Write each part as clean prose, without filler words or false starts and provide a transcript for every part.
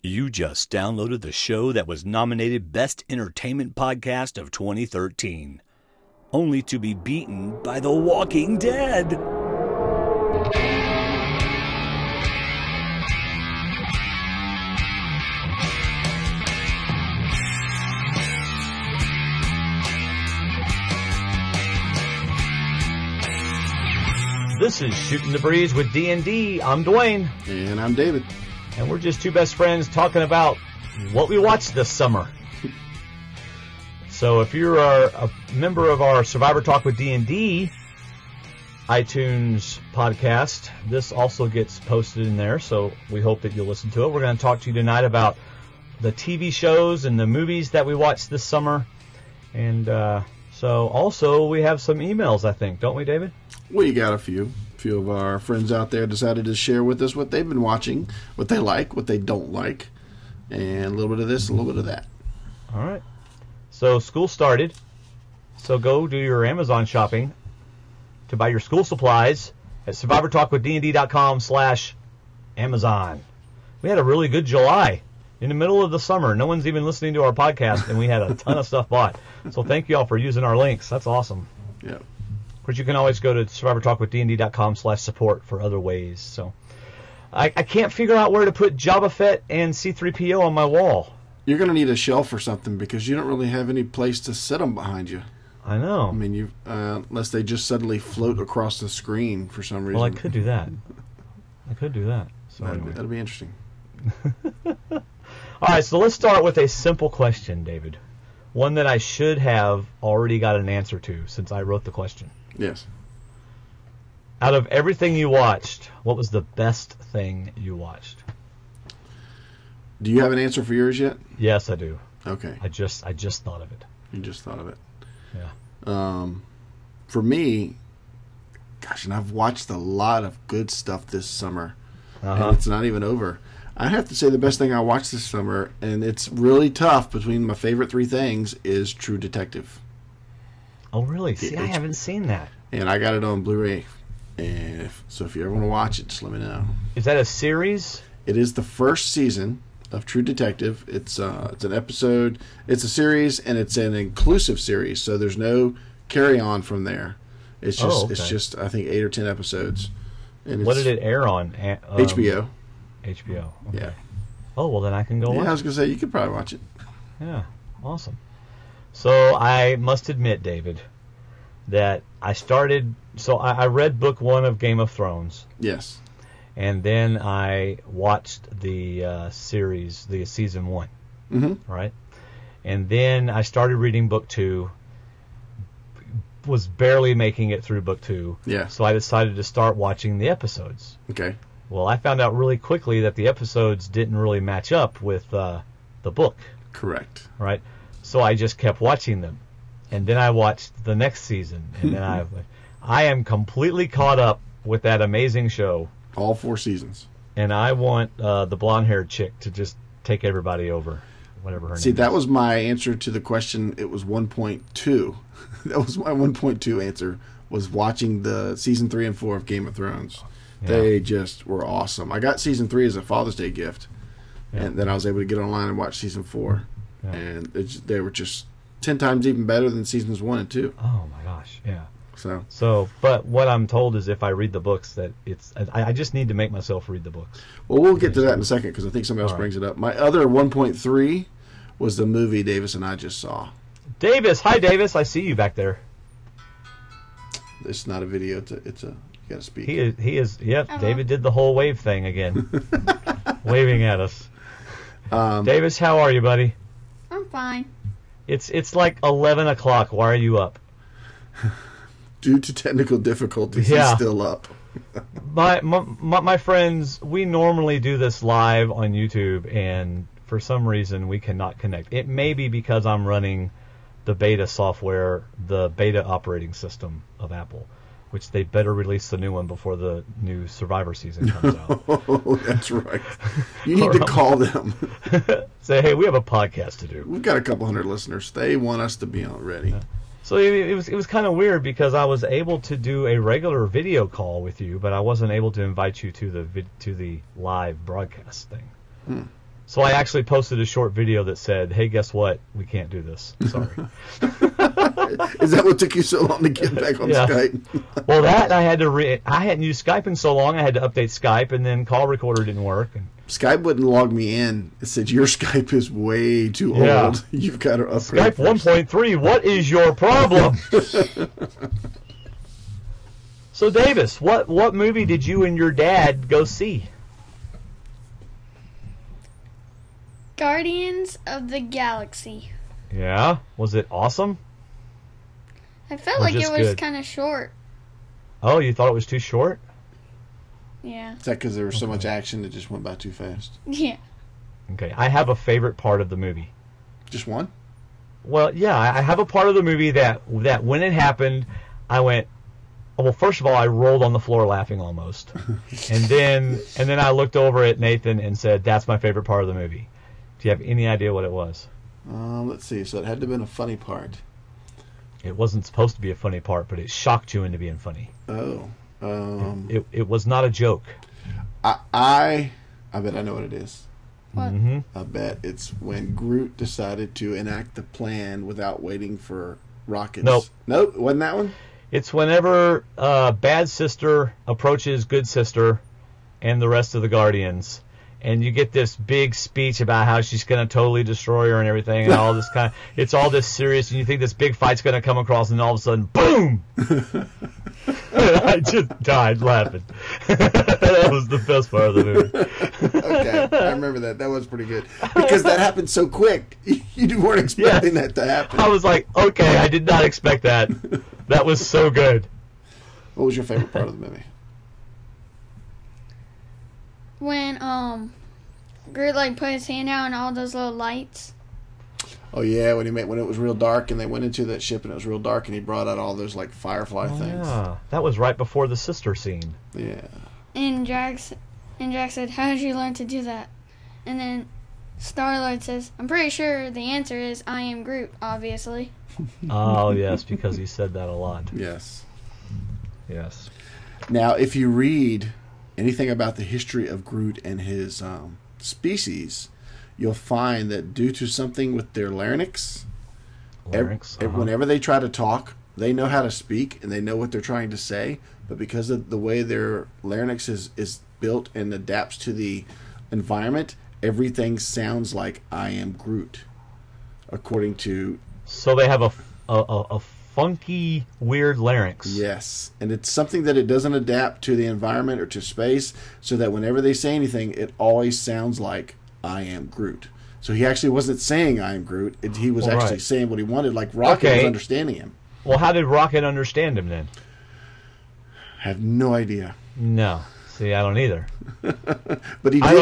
You just downloaded the show that was nominated Best Entertainment Podcast of 2013, only to be beaten by The Walking Dead. This is Shootin the Breeze with D&D. I'm Dwayne. And I'm David. And we're just two best friends talking about what we watched this summer. So if you're a member of our Survivor Talk with D&D iTunes podcast, this also gets posted in there, so we hope that you'll listen to it. We're going to talk to you tonight about the TV shows and the movies that we watched this summer. And so also we have some emails, I think, don't we, David? We got a few. A few of our friends out there decided to share with us what they've been watching, what they like, what they don't like, and a little bit of this, a little bit of that. All right. So school started. So go do your Amazon shopping to buy your school supplies at survivortalkwithdnd.com/Amazon. We had a really good July in the middle of the summer. No one's even listening to our podcast, and we had a ton of stuff bought. So thank you all for using our links. That's awesome. Yeah. Of course, you can always go to survivortalkwithdnd.com/support for other ways. So I can't figure out where to put Jabba Fett and C-3PO on my wall. You're going to need a shelf or something because you don't really have any place to sit them behind you. I know. I mean, unless they just suddenly float across the screen for some reason. Well, I could do that. So that'd be interesting. All right, so let's start with a simple question, David. One that I should have already got an answer to since I wrote the question. Yes. Out of everything you watched, what was the best thing you watched? Do you have an answer for yours yet? Yes, I do. Okay. I just thought of it. You just thought of it. Yeah. For me, gosh, and I've watched a lot of good stuff this summer, and it's not even over. I have to say the best thing I watched this summer, and it's really tough between my favorite three things, is True Detective. Oh, really? See, I haven't seen that. And I got it on Blu-ray. And if you ever want to watch it, just let me know. Is that a series? It is the first season of True Detective. It's an episode. It's a series, and it's an inclusive series, so there's no carry-on from there. It's just It's just I think 8 or 10 episodes. And what did it air on? HBO. HBO. Okay. Yeah. Oh, well, then I can go watch it. I was going to say, you could probably watch it. Yeah. Awesome. So I must admit, David, that I read book 1 of Game of Thrones. Yes. And then I watched the series, the season 1. Mm-hmm. Right? And then I started reading book 2. Was barely making it through book 2. Yeah. So I decided to start watching the episodes. Okay. Well, I found out really quickly that the episodes didn't really match up with the book. Correct. Right? So I just kept watching them. And then I watched the next season. And then I am completely caught up with that amazing show. All 4 seasons. And I want the blonde-haired chick to just take everybody over, whatever her name is. See, that was my answer to the question. It was 1.2. That was my 1.2 answer, was watching the season 3 and 4 of Game of Thrones. Yeah. They just were awesome. I got season 3 as a Father's Day gift, and then I was able to get online and watch season 4. Yeah. And they were just 10 times even better than seasons 1 and 2. Oh, my gosh, yeah. So, but what I'm told is if I read the books, that I just need to make myself read the books. Well, we'll get to that in a second because I think somebody else brings it up. My other 1.3 was the movie Davis and I just saw. Davis, hi Davis, I see you back there. It's not a video. It's a. You got to speak. He is. Yep. Uh-huh. David did the whole wave thing again, waving at us. Davis, how are you, buddy? I'm fine. It's like 11 o'clock. Why are you up? Due to technical difficulties, he's still up. my friends, we normally do this live on YouTube, and for some reason we cannot connect. It may be because I'm running the beta software, the beta operating system of Apple, which they better release the new one before the new Survivor season comes out. Oh, that's right. You need to call them. Say, hey, we have a podcast to do. We've got a couple hundred listeners. They want us to be on ready. Yeah. So it was kind of weird because I was able to do a regular video call with you, but I wasn't able to invite you to the live broadcast thing. So I actually posted a short video that said, "Hey, guess what? We can't do this. Sorry." Is that what took you so long to get back on Skype? Well, I hadn't used Skype in so long. I had to update Skype, and then call recorder didn't work. And Skype wouldn't log me in. It said your Skype is way too old. You've got to upgrade. Skype 1.3. What is your problem? So, Davis, what movie did you and your dad go see? Guardians of the Galaxy. Yeah? Was it awesome? I felt like it was kind of short. Oh, you thought it was too short? Yeah. Is that because there was so much action that just went by too fast? Yeah. Okay, I have a favorite part of the movie. Just one? Well, yeah, I have a part of the movie that when it happened, I went, well, first of all, I rolled on the floor laughing almost. and then I looked over at Nathan and said, "That's my favorite part of the movie." Do you have any idea what it was? Let's see. So it had to have been a funny part. It wasn't supposed to be a funny part, but it shocked you into being funny. Oh. It was not a joke. I bet I know what it is. What? Mm-hmm. I bet it's when Groot decided to enact the plan without waiting for rockets. Nope, wasn't that one? It's whenever bad sister approaches good sister and the rest of the Guardians, and you get this big speech about how she's going to totally destroy her and everything, and all this it's all this serious, and you think this big fight's going to come across, and all of a sudden, boom! I just died laughing. That was the best part of the movie. Okay, I remember that. That was pretty good. Because that happened so quick. You weren't expecting that to happen. I was like, okay, I did not expect that. That was so good. What was your favorite part of the movie? When Groot put his hand out and all those little lights. Oh yeah, when it was real dark and they went into that ship and it was real dark and he brought out all those firefly things. Yeah, that was right before the sister scene. Yeah. And Drax said, "How did you learn to do that?" And then Star-Lord says, "I'm pretty sure the answer is I am Groot, obviously." Oh yes, because he said that a lot. Yes. Yes. Now, if you read anything about the history of Groot and his species, you'll find that due to something with their larynx, whenever they try to talk, they know how to speak and they know what they're trying to say, but because of the way their larynx is built and adapts to the environment, everything sounds like I am Groot, according to... So they have a funky, weird larynx. Yes, and it's something that it doesn't adapt to the environment or to space, so that whenever they say anything, it always sounds like I am Groot. So he actually wasn't saying I am Groot. He was actually saying what he wanted, like Rocket was understanding him. Well, how did Rocket understand him then? I have no idea. No. See, I don't either. But he did. I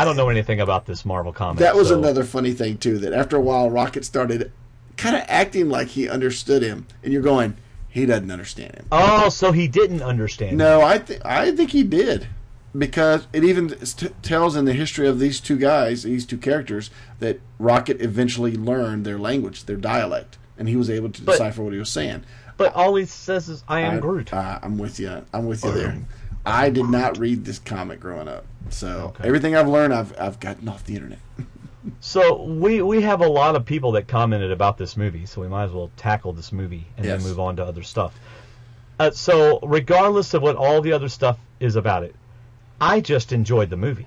don't know anything about this Marvel comic. That was another funny thing, too, that after a while, Rocket started kind of acting like he understood him. And you're going, he doesn't understand him. Oh, so he didn't understand him. No, I think he did. Because it even tells in the history of these two guys, these two characters, that Rocket eventually learned their language, their dialect. And he was able to decipher what he was saying. But all he says is, I am Groot. I'm with you. I'm with you there. I did not read this comic growing up. So everything I've learned, I've gotten off the internet. So we have a lot of people that commented about this movie, so we might as well tackle this movie and then move on to other stuff. So regardless of what all the other stuff is about it, I just enjoyed the movie.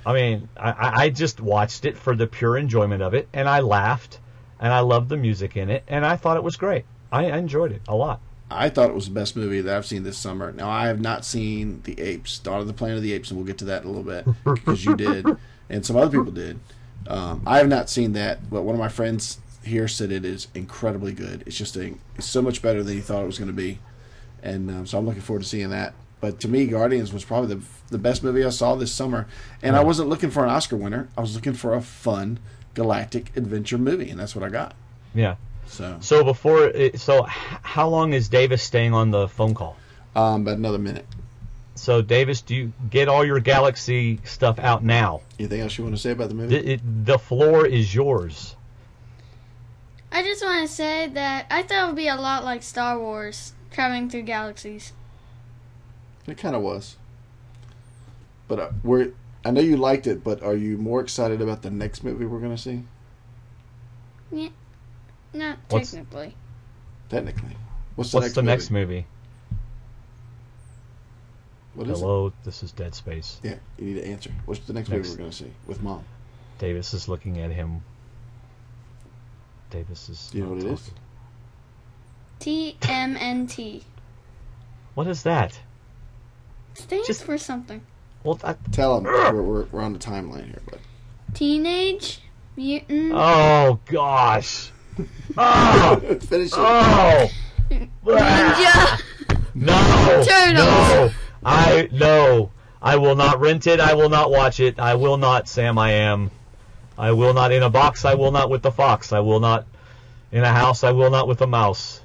I mean, I just watched it for the pure enjoyment of it, and I laughed, and I loved the music in it, and I thought it was great. I enjoyed it a lot. I thought it was the best movie that I've seen this summer. Now, I have not seen The Apes, Dawn of the Planet of the Apes, and we'll get to that in a little bit, because you did, and some other people did. I have not seen that, but one of my friends here said it is incredibly good. It's just it's so much better than he thought it was going to be, and so I'm looking forward to seeing that. But to me, Guardians was probably the best movie I saw this summer, and I wasn't looking for an Oscar winner. I was looking for a fun galactic adventure movie, and that's what I got. Yeah. So how long is Davis staying on the phone call? About another minute. So, Davis, do you get all your Galaxy stuff out now? Anything else you want to say about the movie? The floor is yours. I just want to say that I thought it would be a lot like Star Wars, traveling through galaxies. It kind of was. But I know you liked it, but are you more excited about the next movie we're going to see? Yeah, not technically. Technically. What's the next movie? What is Hello, this is Dead Space. Yeah, you need to answer. What's the next movie we're going to see with Mom? Davis is looking at him. Davis is. Do you know what it is? TMNT. What is that? Stands for something. Well, tell him we're on the timeline here, bud. Teenage Mutant. Oh gosh. Oh. Finish it. Oh. Ninja. No. Turtles. No. I will not rent it. I will not watch it. I will not, Sam. I am. I will not in a box. I will not with the fox. I will not in a house. I will not with a mouse.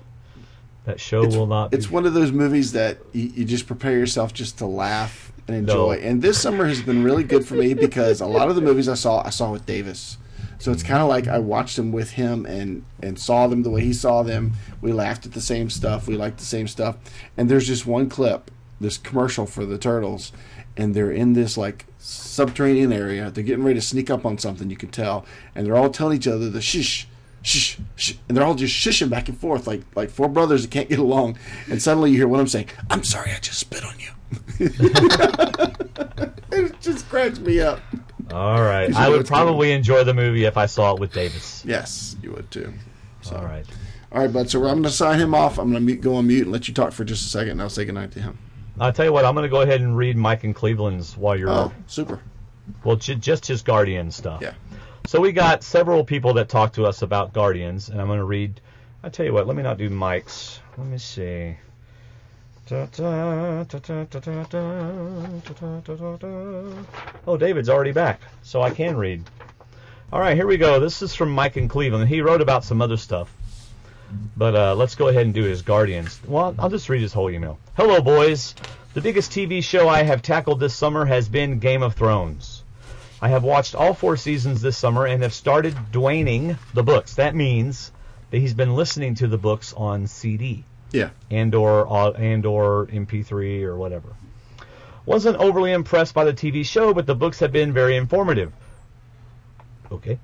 That show will not. It's one of those movies that you just prepare yourself just to laugh and enjoy. No. And this summer has been really good for me because a lot of the movies I saw with Davis. So it's kind of like I watched them with him and saw them the way he saw them. We laughed at the same stuff. We liked the same stuff. And there's just one clip, this commercial for the Turtles, and they're in this like subterranean area. They're getting ready to sneak up on something, you can tell. And they're all telling each other the shish, shh, shh, and they're all just shushing back and forth like four brothers that can't get along. And suddenly you hear one of them saying, "I'm sorry, I just spit on you." It just cracks me up. All right. I would probably enjoy the movie if I saw it with Davis. Yes, you would too. So. All right, bud. So I'm going to sign him off. I'm going to go on mute and let you talk for just a second, and I'll say goodnight to him. I'll tell you what. I'm going to go ahead and read Mike and Cleveland's while you're. Oh, super. Well, just his Guardian stuff. Yeah. So we got several people that talked to us about Guardians, and I'm going to read. I'll tell you what. Let me not do Mike's. Let me see. Oh, David's already back, so I can read. All right, here we go. This is from Mike in Cleveland. He wrote about some other stuff, but let's go ahead and do his Guardians. Well, I'll just read his whole email. Hello, boys. The biggest TV show I have tackled this summer has been Game of Thrones. I have watched all 4 seasons this summer and have started Dwayning the books. That means that he's been listening to the books on CD. Yeah. And or MP3 or whatever. Wasn't overly impressed by the TV show, but the books have been very informative. Okay.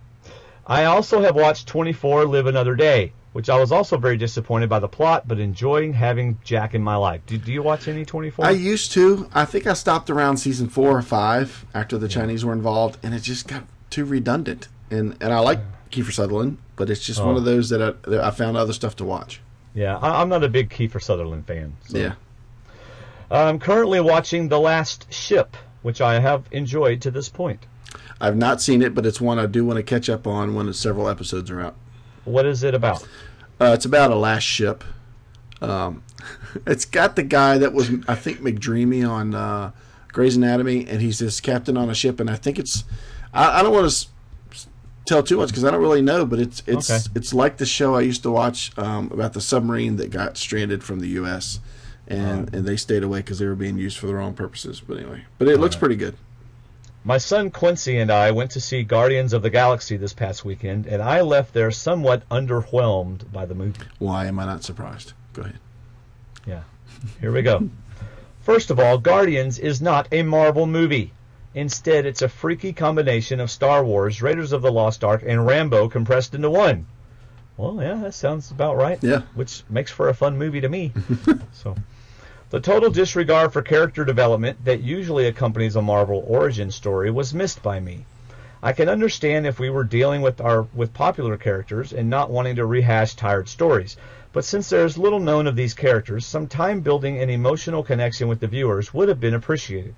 I also have watched 24 Live Another Day, which I was also very disappointed by the plot, but enjoying having Jack in my life. Do you watch any 24? I used to. I think I stopped around season 4 or 5 after the Chinese were involved, and it just got too redundant. And I like Kiefer Sutherland, but it's just one of those that I found other stuff to watch. Yeah, I'm not a big Kiefer Sutherland fan. So. Yeah. I'm currently watching The Last Ship, which I have enjoyed to this point. I've not seen it, but it's one I do want to catch up on when several episodes are out. What is it about? It's about a last ship. It's got the guy that was, I think, McDreamy on Grey's Anatomy, and he's this captain on a ship, and I think it's... I don't want to tell too much because I don't really know, but it's like the show I used to watch about the submarine that got stranded from the U.S. and they stayed away because they were being used for the wrong purposes. But anyway, it looks pretty good. My son Quincy and I went to see Guardians of the Galaxy this past weekend, and I left there somewhat underwhelmed by the movie. Why am I not surprised? Go ahead. Yeah. Here we go. First of all, Guardians is not a Marvel movie. Instead, it's a freaky combination of Star Wars, Raiders of the Lost Ark, and Rambo compressed into one. Well, yeah, that sounds about right. Yeah. Which makes for a fun movie to me. So, the total disregard for character development that usually accompanies a Marvel origin story was missed by me. I can understand if we were dealing with popular characters and not wanting to rehash tired stories. But since there is little known of these characters, some time building an emotional connection with the viewers would have been appreciated.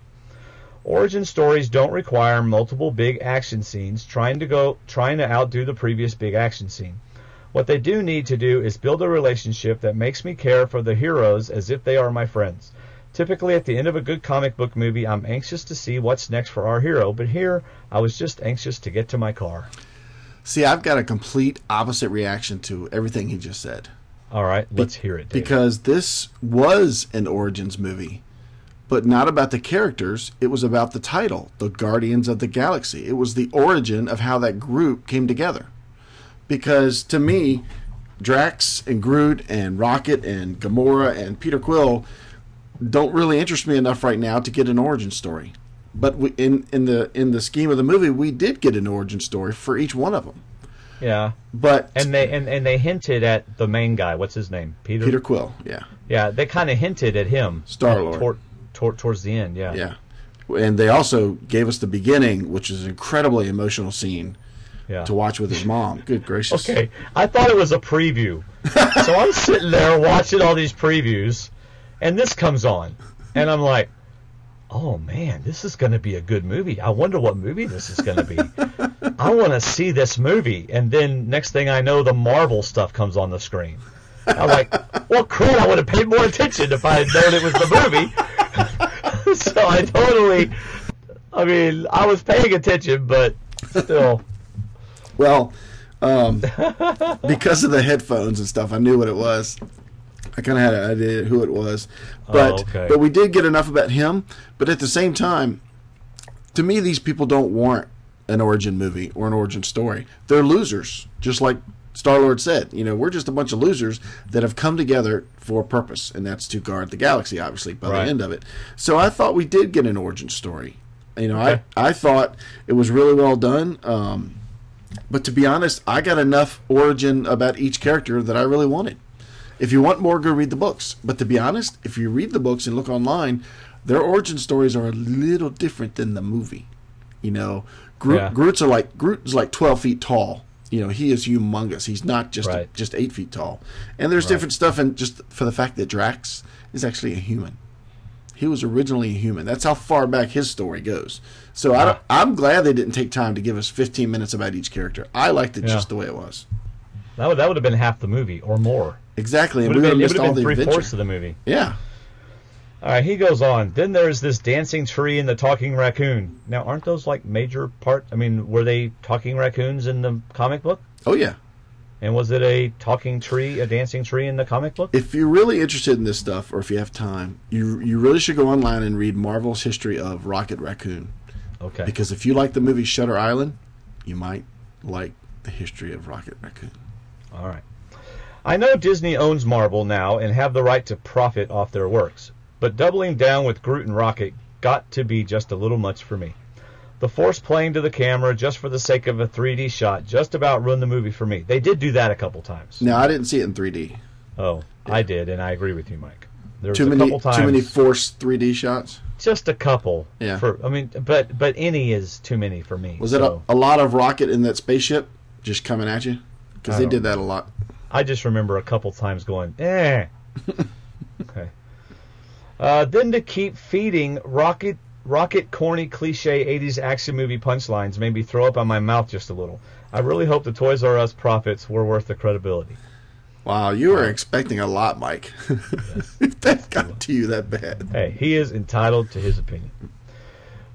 Origin stories don't require multiple big action scenes trying to outdo the previous big action scene. What they do need to do is build a relationship that makes me care for the heroes as if they are my friends. Typically at the end of a good comic book movie, I'm anxious to see what's next for our hero, but here I was just anxious to get to my car. See, I've got a complete opposite reaction to everything he just said. All right, let's hear it, David. Because this was an Origins movie. But not about the characters. It was about the title, The Guardians of the Galaxy. It was the origin of how that group came together. Because to me, Drax and Groot and Rocket and Gamora and Peter Quill don't really interest me enough right now to get an origin story. but in the scheme of the movie, we did get an origin story for each one of them. Yeah, but they hinted at the main guy. What's his name? Peter Quill. Yeah. Yeah, they kind of hinted at him. Star-Lord. Towards the end. Yeah. Yeah, and they also gave us the beginning, which is an incredibly emotional scene. Yeah. To watch with his mom. Good gracious. Okay, I thought it was a preview. So I'm sitting there watching all these previews, and this comes on. And I'm like, oh, man, this is going to be a good movie. I wonder what movie this is going to be. I want to see this movie. And then next thing I know, the Marvel stuff comes on the screen. I'm like, well, crap, I would have paid more attention if I had known it was the movie. So I was paying attention, but still... Well, because of the headphones and stuff, I knew what it was. I kind of had an idea who it was. But we did get enough about him. But at the same time, to me, these people don't warrant an origin movie or an origin story. They're losers, just like Star-Lord said. We're just a bunch of losers that have come together for a purpose, and that's to guard the galaxy, obviously, by the end of it. So I thought we did get an origin story. I thought it was really well done. But to be honest, I got enough origin about each character that I really wanted. If you want more, go read the books. But to be honest, if you read the books and look online, their origin stories are a little different than the movie. Groot's like 12 feet tall. He is humongous. He's not just 8 feet tall. And there's different stuff, and just for the fact that Drax is actually a human. He was originally a human. That's how far back his story goes. So I'm glad they didn't take time to give us 15 minutes about each character. I liked it just the way it was. That would have been half the movie or more. Exactly. And we would have missed all the adventure. 3/4 of the movie. Yeah. All right, he goes on. Then there's this dancing tree and the talking raccoon. Now, aren't those like major part? I mean, were they talking raccoons in the comic book? Oh, yeah. And was it a talking tree, a dancing tree in the comic book? If you're really interested in this stuff, or if you have time, you really should go online and read Marvel's history of Rocket Raccoon. Okay. Because if you like the movie Shutter Island, you might like the history of Rocket Raccoon. All right. I know Disney owns Marvel now and have the right to profit off their works, but doubling down with Groot and Rocket got to be just a little much for me. The Force playing to the camera just for the sake of a 3D shot just about ruined the movie for me. They did do that a couple times. No, I didn't see it in 3D. Oh, yeah. I did, and I agree with you, Mike. There was too times, many Force 3D shots? Just a couple. Yeah. But any is too many for me. Was it a lot of Rocket in that spaceship just coming at you? Because they did that a lot. I just remember a couple times going, eh. Okay. Then to keep feeding Rocket corny cliche 80s action movie punchlines made me throw up on my mouth just a little. I really hope the Toys R Us profits were worth the credibility. Wow, you were expecting a lot, Mike. Yes. If that got to you that bad. Hey, he is entitled to his opinion.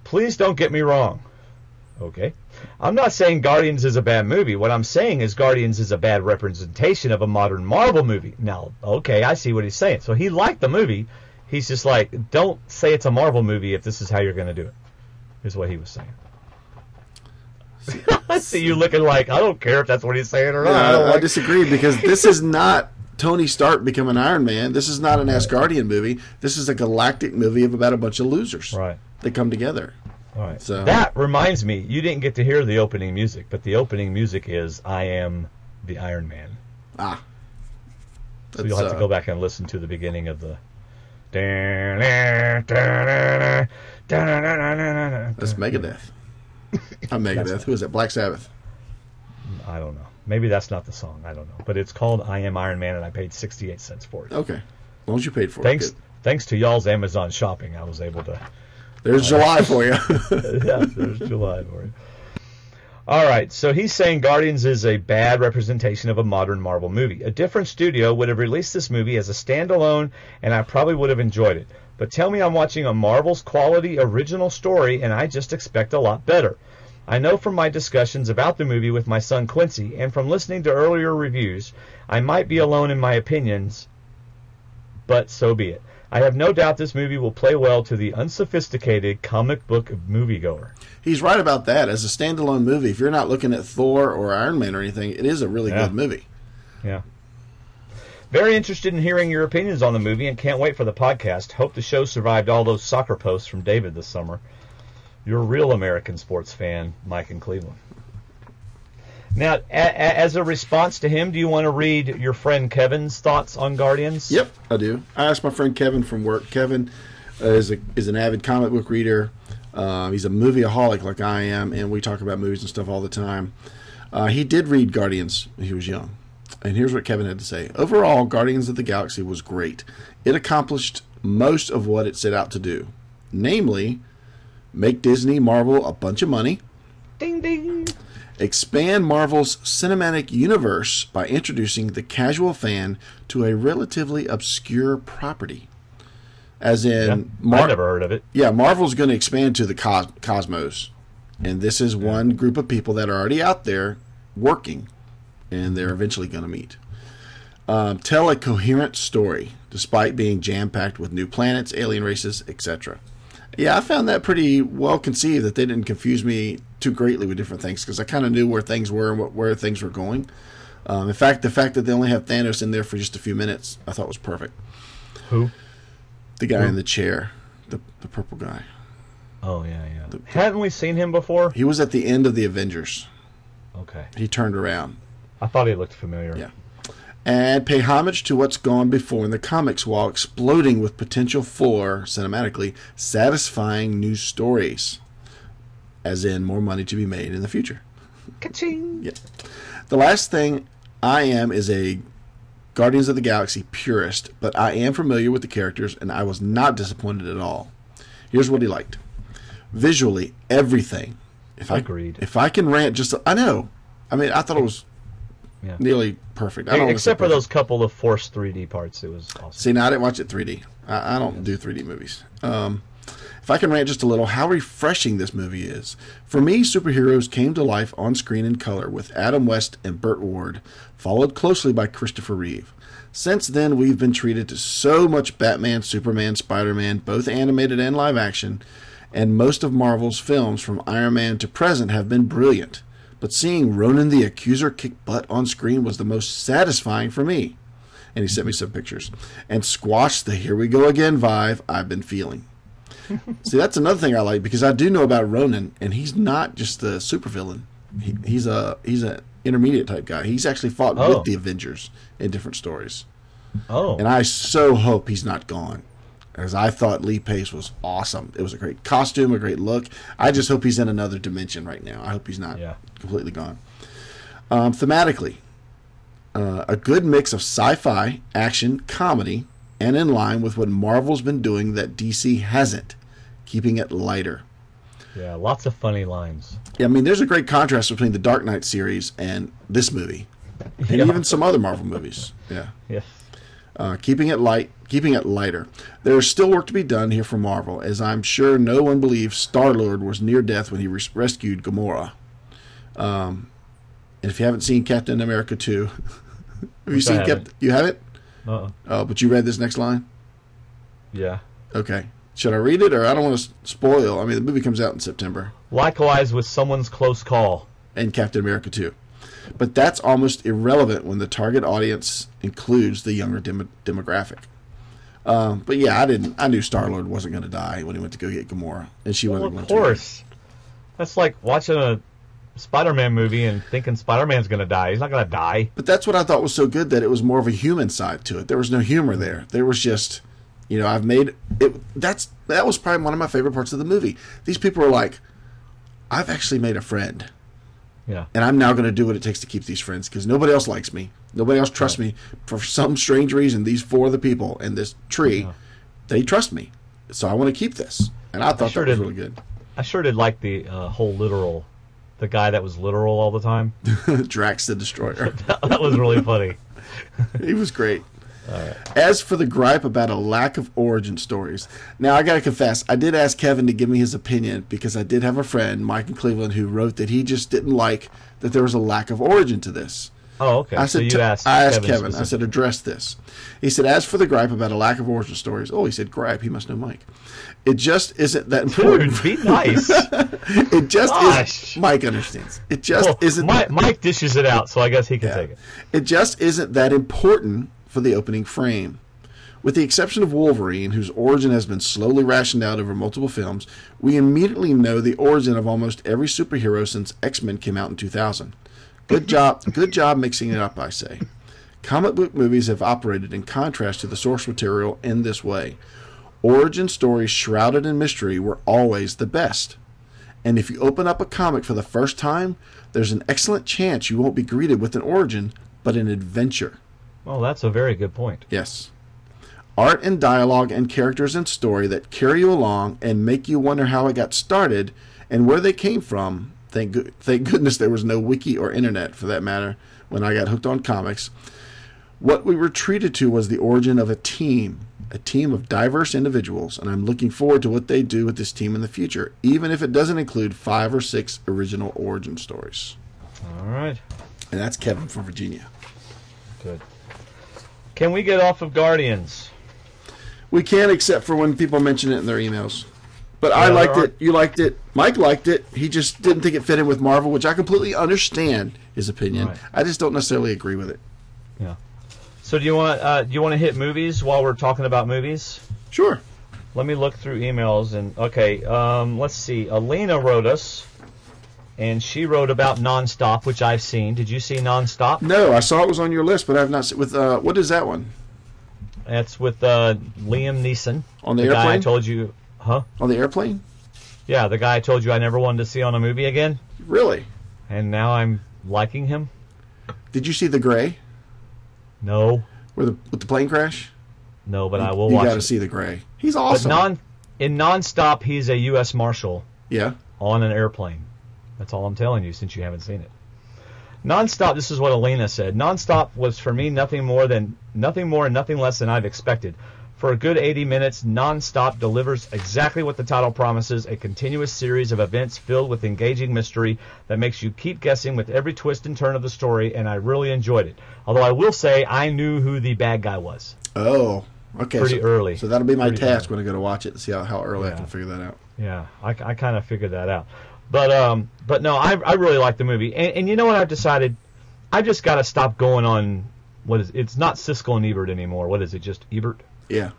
Please don't get me wrong. Okay. I'm not saying Guardians is a bad movie. What I'm saying is Guardians is a bad representation of a modern Marvel movie. Now, okay, I see what he's saying. So he liked the movie. He's just like, don't say it's a Marvel movie if this is how you're going to do it, is what he was saying. I see you looking like, I don't care if that's what he's saying or not. I disagree, because this is not Tony Stark becoming Iron Man. This is not an Asgardian movie. This is a galactic movie about a bunch of losers. Right. That come together. All right. So that reminds me, you didn't get to hear the opening music, but the opening music is I Am the Iron Man. Ah. So you'll have to go back and listen to the beginning of the... That's Megadeth. Not Megadeth. Who is it? Black Sabbath. I don't know. Maybe that's not the song. I don't know. But it's called I Am Iron Man, and I paid 68 cents for it. Okay. As long as you paid for it. Thanks to y'all's Amazon shopping, I was able to... There's July for you. Yeah, there's July for you. All right, so he's saying Guardians is a bad representation of a modern Marvel movie. A different studio would have released this movie as a standalone, and I probably would have enjoyed it. But tell me I'm watching a Marvel's quality original story, and I just expect a lot better. I know from my discussions about the movie with my son Quincy, and from listening to earlier reviews, I might be alone in my opinions, but so be it. I have no doubt this movie will play well to the unsophisticated comic book moviegoer. He's right about that. As a standalone movie, if you're not looking at Thor or Iron Man or anything, it is a really good movie. Yeah. Very interested in hearing your opinions on the movie and can't wait for the podcast. Hope the show survived all those soccer posts from David this summer. You're a real American sports fan, Mike in Cleveland. Now, as a response to him, do you want to read your friend Kevin's thoughts on Guardians? Yep, I do. I asked my friend Kevin from work. Kevin is an avid comic book reader. He's a movieaholic like I am, and we talk about movies and stuff all the time. He did read Guardians when he was young. And here's what Kevin had to say. Overall, Guardians of the Galaxy was great. It accomplished most of what it set out to do. Namely, make Disney Marvel a bunch of money. Ding, ding. Expand Marvel's cinematic universe by introducing the casual fan to a relatively obscure property. As in, I've never heard of it. Yeah, Marvel's going to expand to the cosmos. And this is one group of people that are already out there working, and they're eventually going to meet. Tell a coherent story, despite being jam-packed with new planets, alien races, etc. Yeah, I found that pretty well conceived, that they didn't confuse me too greatly with different things, because I kind of knew where things were and where things were going. In fact, the fact that they only have Thanos in there for just a few minutes, I thought was perfect. Who? The guy in the chair, the purple guy. Oh, yeah. Hadn't we seen him before? He was at the end of the Avengers. Okay. He turned around. I thought he looked familiar. Yeah. And pay homage to what's gone before in the comics while exploding with potential for, cinematically, satisfying new stories. As in, more money to be made in the future. Ka-ching! Yeah. The last thing I am is a Guardians of the Galaxy purist, but I am familiar with the characters, and I was not disappointed at all. Here's what he liked. Visually, everything. Agreed. If I can rant just... I know. I mean, I thought it was nearly perfect. Except for those couple of forced 3D parts, it was awesome. See, now I didn't watch it 3D. I don't do 3D movies. If I can rant just a little, how refreshing this movie is. For me, superheroes came to life on screen in color with Adam West and Burt Ward, followed closely by Christopher Reeve. Since then, we've been treated to so much Batman, Superman, Spider-Man, both animated and live action, and most of Marvel's films from Iron Man to present have been brilliant. But seeing Ronan the Accuser kick butt on screen was the most satisfying for me. And he sent me some pictures. And squash the here we go again vibe I've been feeling. See, that's another thing I like, because I do know about Ronan, and he's not just a supervillain. He's an intermediate type guy. He's actually fought with the Avengers in different stories. Oh. And I so hope he's not gone, as I thought Lee Pace was awesome. It was a great costume, a great look. I just hope he's in another dimension right now. I hope he's not completely gone. Thematically, a good mix of sci-fi, action, comedy, and in line with what Marvel's been doing that DC hasn't, keeping it lighter. Yeah, lots of funny lines. Yeah, I mean, there's a great contrast between the Dark Knight series and this movie, and even some other Marvel movies. Yeah. Yes. Keeping it lighter. There is still work to be done here for Marvel, as I'm sure no one believes Star-Lord was near death when he rescued Gamora. And if you haven't seen Captain America 2, have you seen Captain? You have it? Oh, but you read this next line? Yeah. Okay. Should I read it, or I don't want to spoil? I mean, the movie comes out in September. Likewise with Someone's Close Call. And Captain America 2. But that's almost irrelevant when the target audience includes the younger demographic. But yeah, I knew Star-Lord wasn't going to die when he went to go get Gamora, and she wasn't going to. Of course. That's like watching a Spider-Man movie and thinking Spider-Man's going to die. He's not going to die. But that's what I thought was so good, that it was more of a human side to it. There was no humor there. There was just, I've made it. That was probably one of my favorite parts of the movie. These people are like, I've actually made a friend. Yeah. And I'm now going to do what it takes to keep these friends, because nobody else likes me. Nobody else trusts me. For some strange reason, these four of the people in this tree, they trust me. So I want to keep this. And I thought that was really good. I sure did like the whole literal, the guy that was literal all the time. Drax the Destroyer. That was really funny. He was great. All right. As for the gripe about a lack of origin stories, now I got to confess, I did ask Kevin to give me his opinion, because I did have a friend, Mike in Cleveland, who wrote that he just didn't like that there was a lack of origin to this. Oh, okay. I said, I asked Kevin. I said, address this. He said, as for the gripe about a lack of origin stories, he said gripe. He must know Mike. It just isn't that important. Dude, be nice. It just is. Mike understands. It just isn't. Mike dishes it out, so I guess he can take it. It just isn't that important for the opening frame. With the exception of Wolverine, whose origin has been slowly rationed out over multiple films, we immediately know the origin of almost every superhero since X-Men came out in 2000. Good job mixing it up, I say. Comic book movies have operated in contrast to the source material in this way. Origin stories shrouded in mystery were always the best. And if you open up a comic for the first time, there's an excellent chance you won't be greeted with an origin, but an adventure. Well, that's a very good point. Yes. Art and dialogue and characters and story that carry you along and make you wonder how it got started and where they came from. Thank goodness there was no wiki or internet, for that matter, when I got hooked on comics. What we were treated to was the origin of a team of diverse individuals, and I'm looking forward to what they do with this team in the future, even if it doesn't include 5 or 6 original origin stories. All right. And that's Kevin from Virginia. Good. Can we get off of Guardians? We can, except for when people mention it in their emails. But Yeah, I liked there it. You liked it. Mike liked it. He just didn't think it fit in with Marvel, which I completely understand his opinion. Right. I just don't necessarily agree with it. Yeah. So do you want to hit movies while we're talking about movies? Sure. Let me look through emails and let's see. Alina wrote us, and she wrote about NonStop, which I've seen. Did you see NonStop? No, I saw it was on your list, but I've not seen with what is that one? That's with Liam Neeson. On the guy I airplane? told you, huh? On the airplane? Yeah, the guy I told you I never wanted to see on a movie again, Really? and now I'm liking him. Did you see The Gray? No, With the plane crash? no, but I will You watch got to it. see The Gray. He's But awesome. in NonStop, he's a U.S. Marshal Yeah. on an airplane. That's all I'm telling you, since you haven't seen it. NonStop, this is what Elena said. NonStop was for me nothing more and nothing less than I've expected. For a good 80 minutes, NonStop delivers exactly what the title promises, a continuous series of events filled with engaging mystery that makes you keep guessing with every twist and turn of the story, and I really enjoyed it. Although I will say I knew who the bad guy was. Oh, okay. Pretty early. So that'll be my Pretty task early. when I go to watch it to see how early I Yeah. can figure that out. Yeah, I kind of figured that out. But no, I really like the movie. And you know what I've decided? I've just got to stop going on, it's not Siskel and Ebert anymore. What is it, just Ebert? Yeah.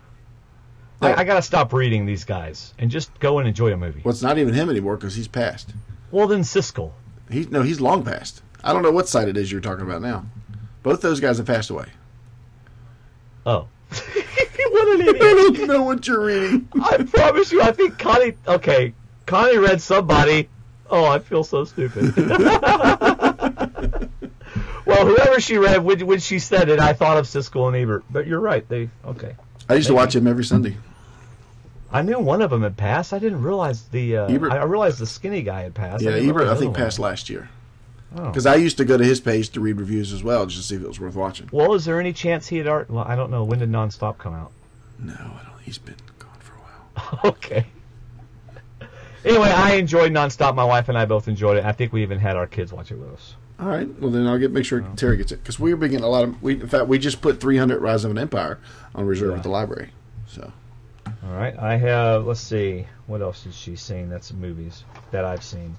I got to stop reading these guys and just go and enjoy a movie. Well, it's not even him anymore because he's passed. Well, then Siskel. He's long passed. I don't know what site it is you're talking about now. Both those guys have passed away. Oh. What an I idiot. don't know what you're reading. I promise you, I think Connie read somebody. Oh, I feel so stupid. Well, whoever she read, when she said it, I thought of Siskel and Ebert. But you're right. Okay. I used to watch him every Sunday. I knew one of them had passed. I didn't realize Ebert. I realized the skinny guy had passed. Yeah, I didn't Ebert, I realize think, the other passed last year. one. Because I used to go to his page to read reviews as well, just to see if it was worth watching. Well, is there any chance he had already... Well, I don't know. When did NonStop come out? No, I don't. He's been gone for a while. Okay. Anyway, I enjoyed NonStop. My wife and I both enjoyed it. I think we even had our kids watch it with us. All right. Well, then I'll make sure Terry gets it. Because we're beginning a lot of... in fact, we just put 300 Rise of an Empire on reserve at the library. So... All right. I have... Let's see. What else is she saying? That's movies that I've seen.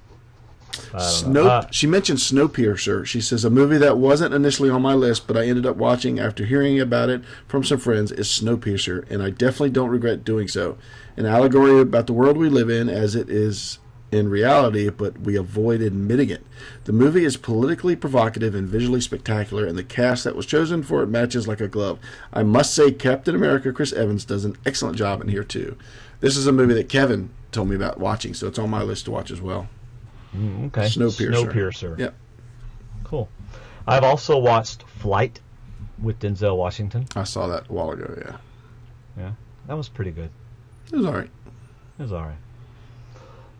I don't know. She mentioned Snowpiercer. She says, a movie that wasn't initially on my list, but I ended up watching after hearing about it from some friends, is Snowpiercer, and I definitely don't regret doing so. An allegory about the world we live in as it is in reality, but we avoid admitting it. The movie is politically provocative and visually spectacular, and the cast that was chosen for it matches like a glove. I must say Captain America Chris Evans does an excellent job in here, too. This is a movie that Kevin told me about watching, so it's on my list to watch as well. Okay. Snowpiercer. Yep. Cool. I've also watched Flight with Denzel Washington. I saw that a while ago, yeah. Yeah. That was pretty good. It was all right. It was all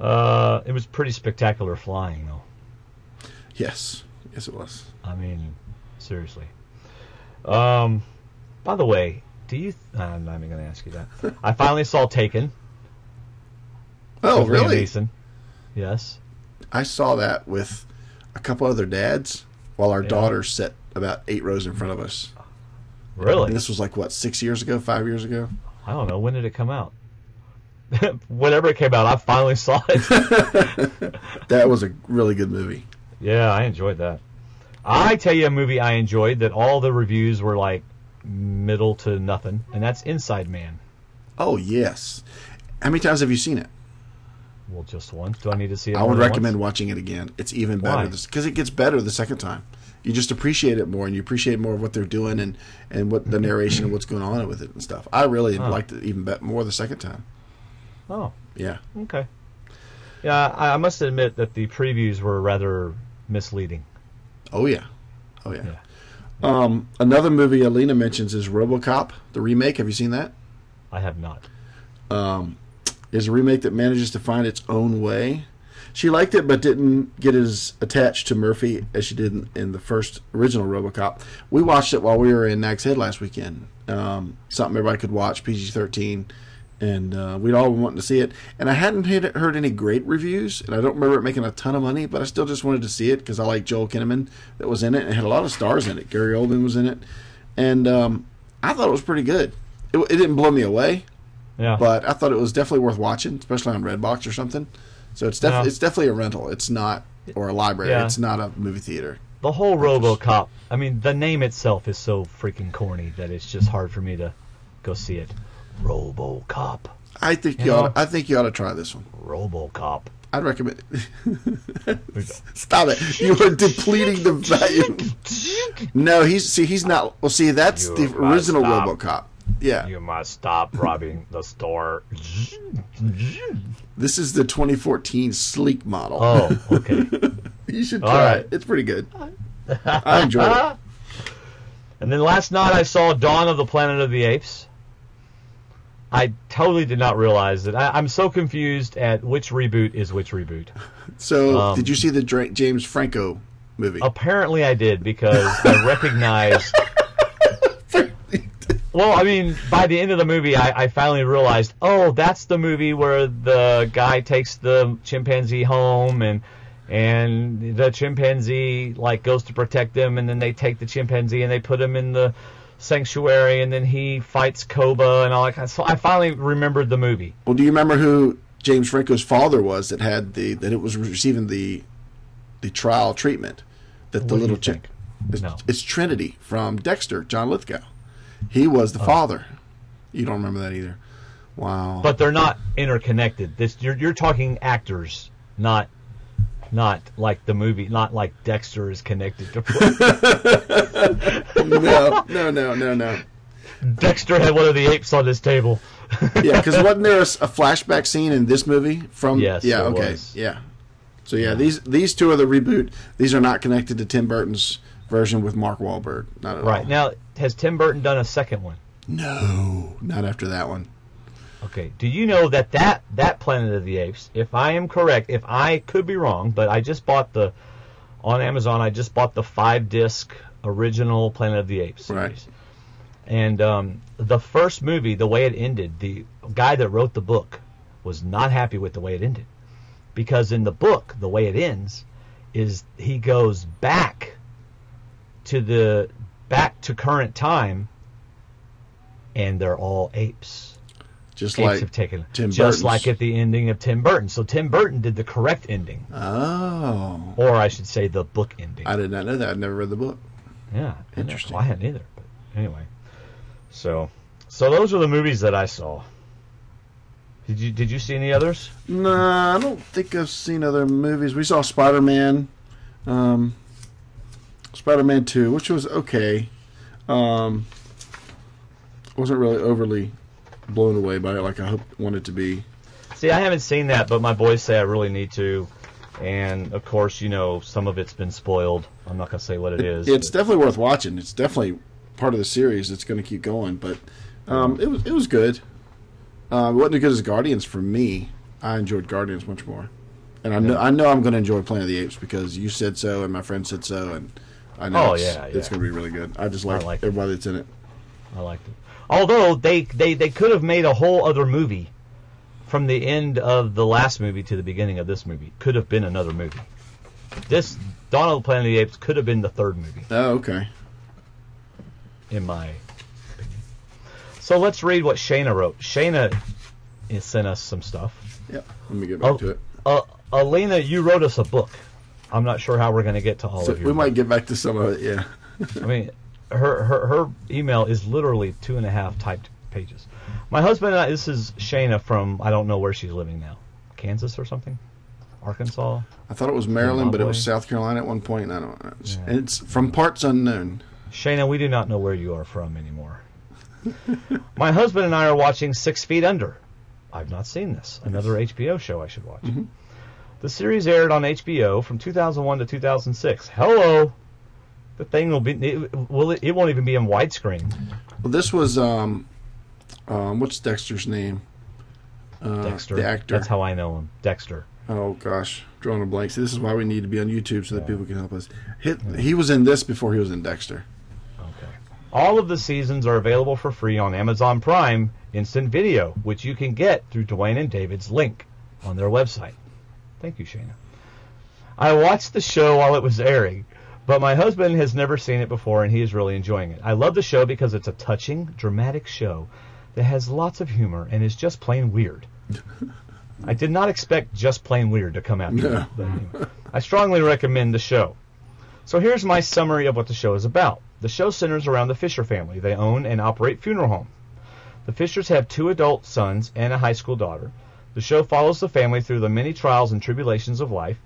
right. It was pretty spectacular flying, though. Yes. Yes, it was. I mean, seriously. By the way, I'm not even going to ask you that. I finally saw Taken. Oh, with Liam really? Neeson. Yes. I saw that with a couple other dads while our daughter sat about 8 rows in front of us. Really? And this was like, what, 6 years ago, 5 years ago? I don't know. When did it come out? Whenever it came out, I finally saw it. That was a really good movie. Yeah, I enjoyed that. I tell you a movie I enjoyed that all the reviews were like middle to nothing, and that's Inside Man. Oh, yes. How many times have you seen it? Well, just once. Do I need to see it? I would recommend watching it again. It's even better because it gets better the second time. You just appreciate it more, and you appreciate more of what they're doing and what the narration and what's going on with it and stuff. I really liked it even more the second time. Oh. Yeah. Okay. Yeah, I must admit that the previews were rather misleading. Oh, yeah. Oh, yeah. Another movie Alina mentions is RoboCop, the remake. Have you seen that? I have not. Is a remake that manages to find its own way. She liked it, but didn't get as attached to Murphy as she did in the first original RoboCop. We watched it while we were in Nag's Head last weekend. Something everybody could watch, PG-13, and we'd all been wanting to see it. And I hadn't heard any great reviews, and I don't remember it making a ton of money, but I still just wanted to see it because I like Joel Kinnaman that was in it, and it had a lot of stars in it. Gary Oldman was in it, and I thought it was pretty good. It didn't blow me away. Yeah. But I thought it was definitely worth watching, especially on Redbox or something. So it's definitely a rental. It's not, or a library. Yeah. It's not a movie theater. The whole RoboCop, I mean, the name itself is so freaking corny that it's just hard for me to go see it. RoboCop. I think you ought to try this one. RoboCop. I'd recommend Stop it. You are depleting the value. No, he's not. Well, see, that's the original RoboCop. Yeah. You must stop robbing the store. This is the 2014 sleek model. Oh, okay. You should try it. It's pretty good. I enjoyed it. And then last night I saw Dawn of the Planet of the Apes. I totally did not realize that. I'm so confused at which reboot is which reboot. So, did you see the James Franco movie? Apparently I did, because I recognized... Well, I mean, by the end of the movie, I finally realized, oh, that's the movie where the guy takes the chimpanzee home, and the chimpanzee goes to protect them, and then they take the chimpanzee and they put him in the sanctuary, and then he fights Koba and all that kind of stuff. So I finally remembered the movie. Well, do you remember who James Franco's father was that had that it was receiving the trial treatment? That the little chick. It's Trinity from Dexter, John Lithgow. He was the father. You don't remember that either. Wow. But they're not interconnected. You're talking actors, not like the movie, not like Dexter is connected to. No. Dexter had one of the apes on his table. Yeah, because wasn't there a flashback scene in this movie from? Yes. Yeah. Okay. Was. Yeah. So these two are the reboot. These are not connected to Tim Burton's version with Mark Wahlberg. Not at all. Right. Now, has Tim Burton done a second one? No, not after that one. Okay. Do you know that Planet of the Apes, if I am correct, if I could be wrong, but I just bought on Amazon, I just bought the 5-disc original Planet of the Apes series. Right. And the first movie, the way it ended, the guy that wrote the book was not happy with the way it ended. Because in the book, the way it ends is he goes back to current time, and they're all apes. Just apes like have taken, Tim Burton's. Just like at the ending of Tim Burton. So Tim Burton did the correct ending. Oh. Or I should say the book ending. I did not know that. I'd never read the book. Yeah. Interesting. I hadn't either. But anyway. So those are the movies that I saw. Did you see any others? No, I don't think I've seen other movies. We saw Spiderman. Spider-Man 2, which was okay. Wasn't really overly blown away by it like I wanted to be. See, I haven't seen that, but my boys say I really need to. And, of course, some of it's been spoiled. I'm not going to say what it is. It's definitely worth watching. It's definitely part of the series that's going to keep going. But it was good. It wasn't as good as Guardians for me. I enjoyed Guardians much more. And I know I'm going to enjoy Planet of the Apes because you said so and my friend said so. And I know it's going to be really good. I just like everybody that's in it. I liked it. Although they could have made a whole other movie from the end of the last movie to the beginning of this movie. Could have been another movie. This Dawn of the Planet of the Apes could have been the third movie. Oh, okay. In my opinion. So let's read what Shayna wrote. Shayna sent us some stuff. Yep. Let me get back to it. Alina, you wrote us a book. I'm not sure how we're going to get to all of your We might get back to some of it, yeah. I mean, her email is literally 2.5 typed pages. My husband and I, this is Shayna from, I don't know where she's living now. Kansas or something? Arkansas? I thought it was Maryland, but it was Zimbabwe? South Carolina at one point. I don't know. Yeah. And it's from parts unknown. Shayna, we do not know where you are from anymore. My husband and I are watching 6 Feet Under. I've not seen this. Another HBO show I should watch. Mm-hmm. The series aired on HBO from 2001 to 2006. Hello! The thing will be... It won't even be in widescreen. Well, this was... what's Dexter's name? Dexter. The actor. That's how I know him. Dexter. Oh, gosh. Drawing a blank. See, this is why we need to be on YouTube so that people can help us. He was in this before he was in Dexter. Okay. All of the seasons are available for free on Amazon Prime Instant Video, which you can get through Dwayne and David's link on their website. Thank you, Shayna. I watched the show while it was airing, but my husband has never seen it before, and he is really enjoying it. I love the show because it's a touching, dramatic show that has lots of humor and is just plain weird. I did not expect Just Plain Weird to come out. No. But anyway, I strongly recommend the show. So here's my summary of what the show is about. The show centers around the Fisher family. They own and operate funeral home. The Fishers have 2 adult sons and a high school daughter. The show follows the family through the many trials and tribulations of life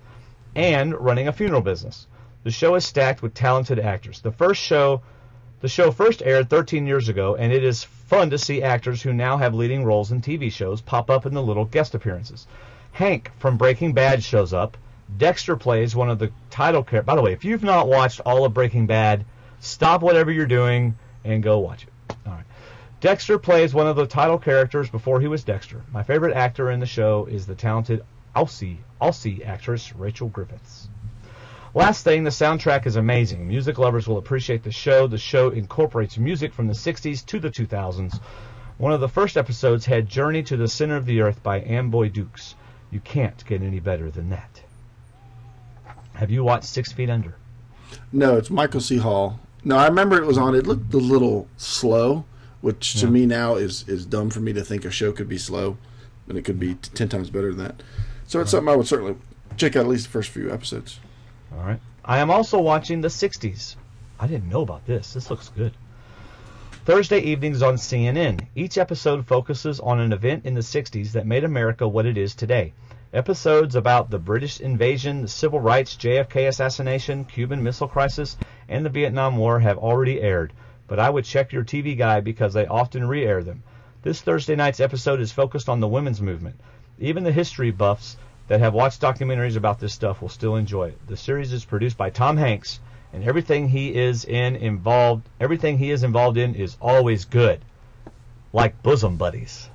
and running a funeral business. The show is stacked with talented actors. The show first aired 13 years ago, and it is fun to see actors who now have leading roles in TV shows pop up in the little guest appearances. Hank from Breaking Bad shows up. Dexter plays one of the title characters. By the way, if you've not watched all of Breaking Bad, stop whatever you're doing and go watch it. All right. Dexter plays one of the title characters before he was Dexter. My favorite actor in the show is the talented Aussie actress Rachel Griffiths. Last thing, the soundtrack is amazing. Music lovers will appreciate the show. The show incorporates music from the 60s to the 2000s. One of the first episodes had Journey to the Center of the Earth by Amboy Dukes. You can't get any better than that. Have you watched 6 Feet Under? No, it's Michael C. Hall. No, I remember it was on. It looked a little slow, which to me now is dumb for me to think a show could be slow, and it could be 10 times better than that. So it's something I would certainly check out at least the first few episodes. All right. I am also watching the 60s. I didn't know about this. This looks good. Thursday evenings on CNN. Each episode focuses on an event in the 60s that made America what it is today. Episodes about the British invasion, the civil rights, JFK assassination, Cuban Missile Crisis, and the Vietnam War have already aired, but I would check your TV guide because they often re-air them. This Thursday night's episode is focused on the women's movement. Even the history buffs that have watched documentaries about this stuff will still enjoy it. The series is produced by Tom Hanks, and everything he is involved in is always good, like Bosom Buddies.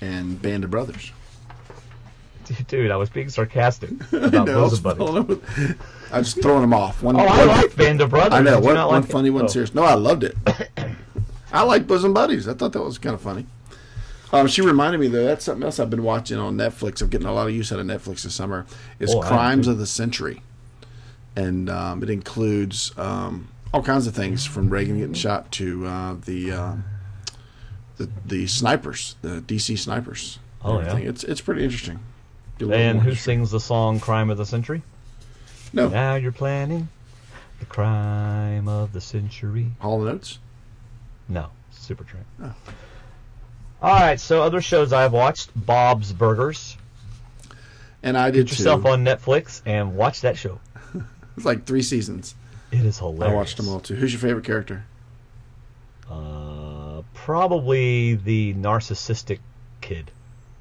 And Band of Brothers. Dude, I was being sarcastic about Bosom Buddies. I was throwing them off. I like Band of Brothers. I know. Did you not One like funny, it? one serious. No, I loved it. I like Bosom Buddies. I thought that was kind of funny. She reminded me, though, that's something else I've been watching on Netflix. I'm getting a lot of use out of Netflix this summer. Is Crimes of the Century. And it includes all kinds of things, from Reagan getting shot to the snipers, the DC snipers. Oh, yeah. It's pretty interesting. And who sings the song Crime of the Century? No. Now you're planning the crime of the century. Hall & Oates? No, Supertramp. Oh. All right, so other shows I've watched, Bob's Burgers. And I did Get yourself on Netflix and watch that show. It's like 3 seasons. It is hilarious. I watched them all, too. Who's your favorite character? Probably the narcissistic kid.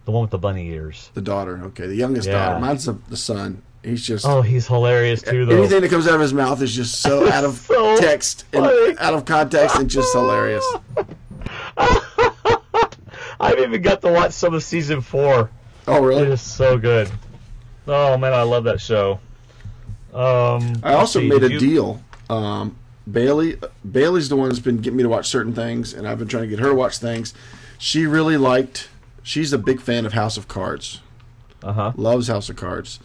The one with the bunny ears. The daughter, okay. The youngest daughter. Mine's the son. He's just... Oh, he's hilarious, too, though. Anything that comes out of his mouth is just so out of text and out of context and just hilarious. I've even got to watch some of season 4. Oh, really? It is so good. Oh, man, I love that show. I also made a deal. Bailey's the one that's been getting me to watch certain things, and I've been trying to get her to watch things. She really liked... She's a big fan of House of Cards. Loves House of Cards.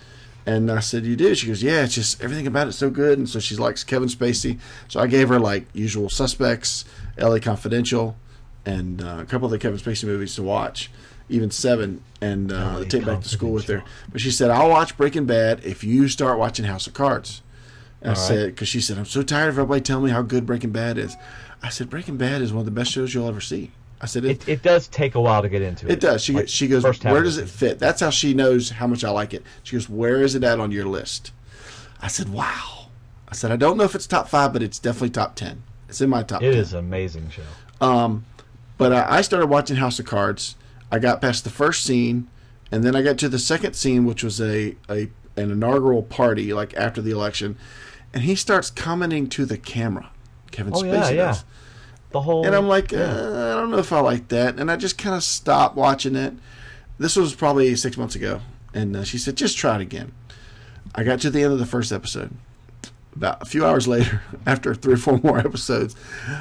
And I said, you do? She goes, yeah, it's just everything about it's so good. And so she likes Kevin Spacey. So I gave her, like, Usual Suspects, L.A. Confidential, and a couple of the Kevin Spacey movies to watch, even 7, and take back to school with her. But she said, I'll watch Breaking Bad if you start watching House of Cards. I said, because she said, I'm so tired of everybody telling me how good Breaking Bad is. I said, Breaking Bad is one of the best shows you'll ever see. I said, it does take a while to get into it. It does. She goes, where does it fit? That's how she knows how much I like it. She goes, where is it at on your list? I said, wow. I said, I don't know if it's top 5, but it's definitely top 10. It's in my top 10. It is an amazing show. But I started watching House of Cards. I got past the first scene, and then I got to the second scene, which was an inaugural party, like after the election, and he starts commenting to the camera. Kevin Spacey does. The whole, and I'm like, I don't know if I like that. And I just kind of stopped watching it. This was probably 6 months ago. And she said, just try it again. I got to the end of the first episode. About a few hours later, after 3 or 4 more episodes,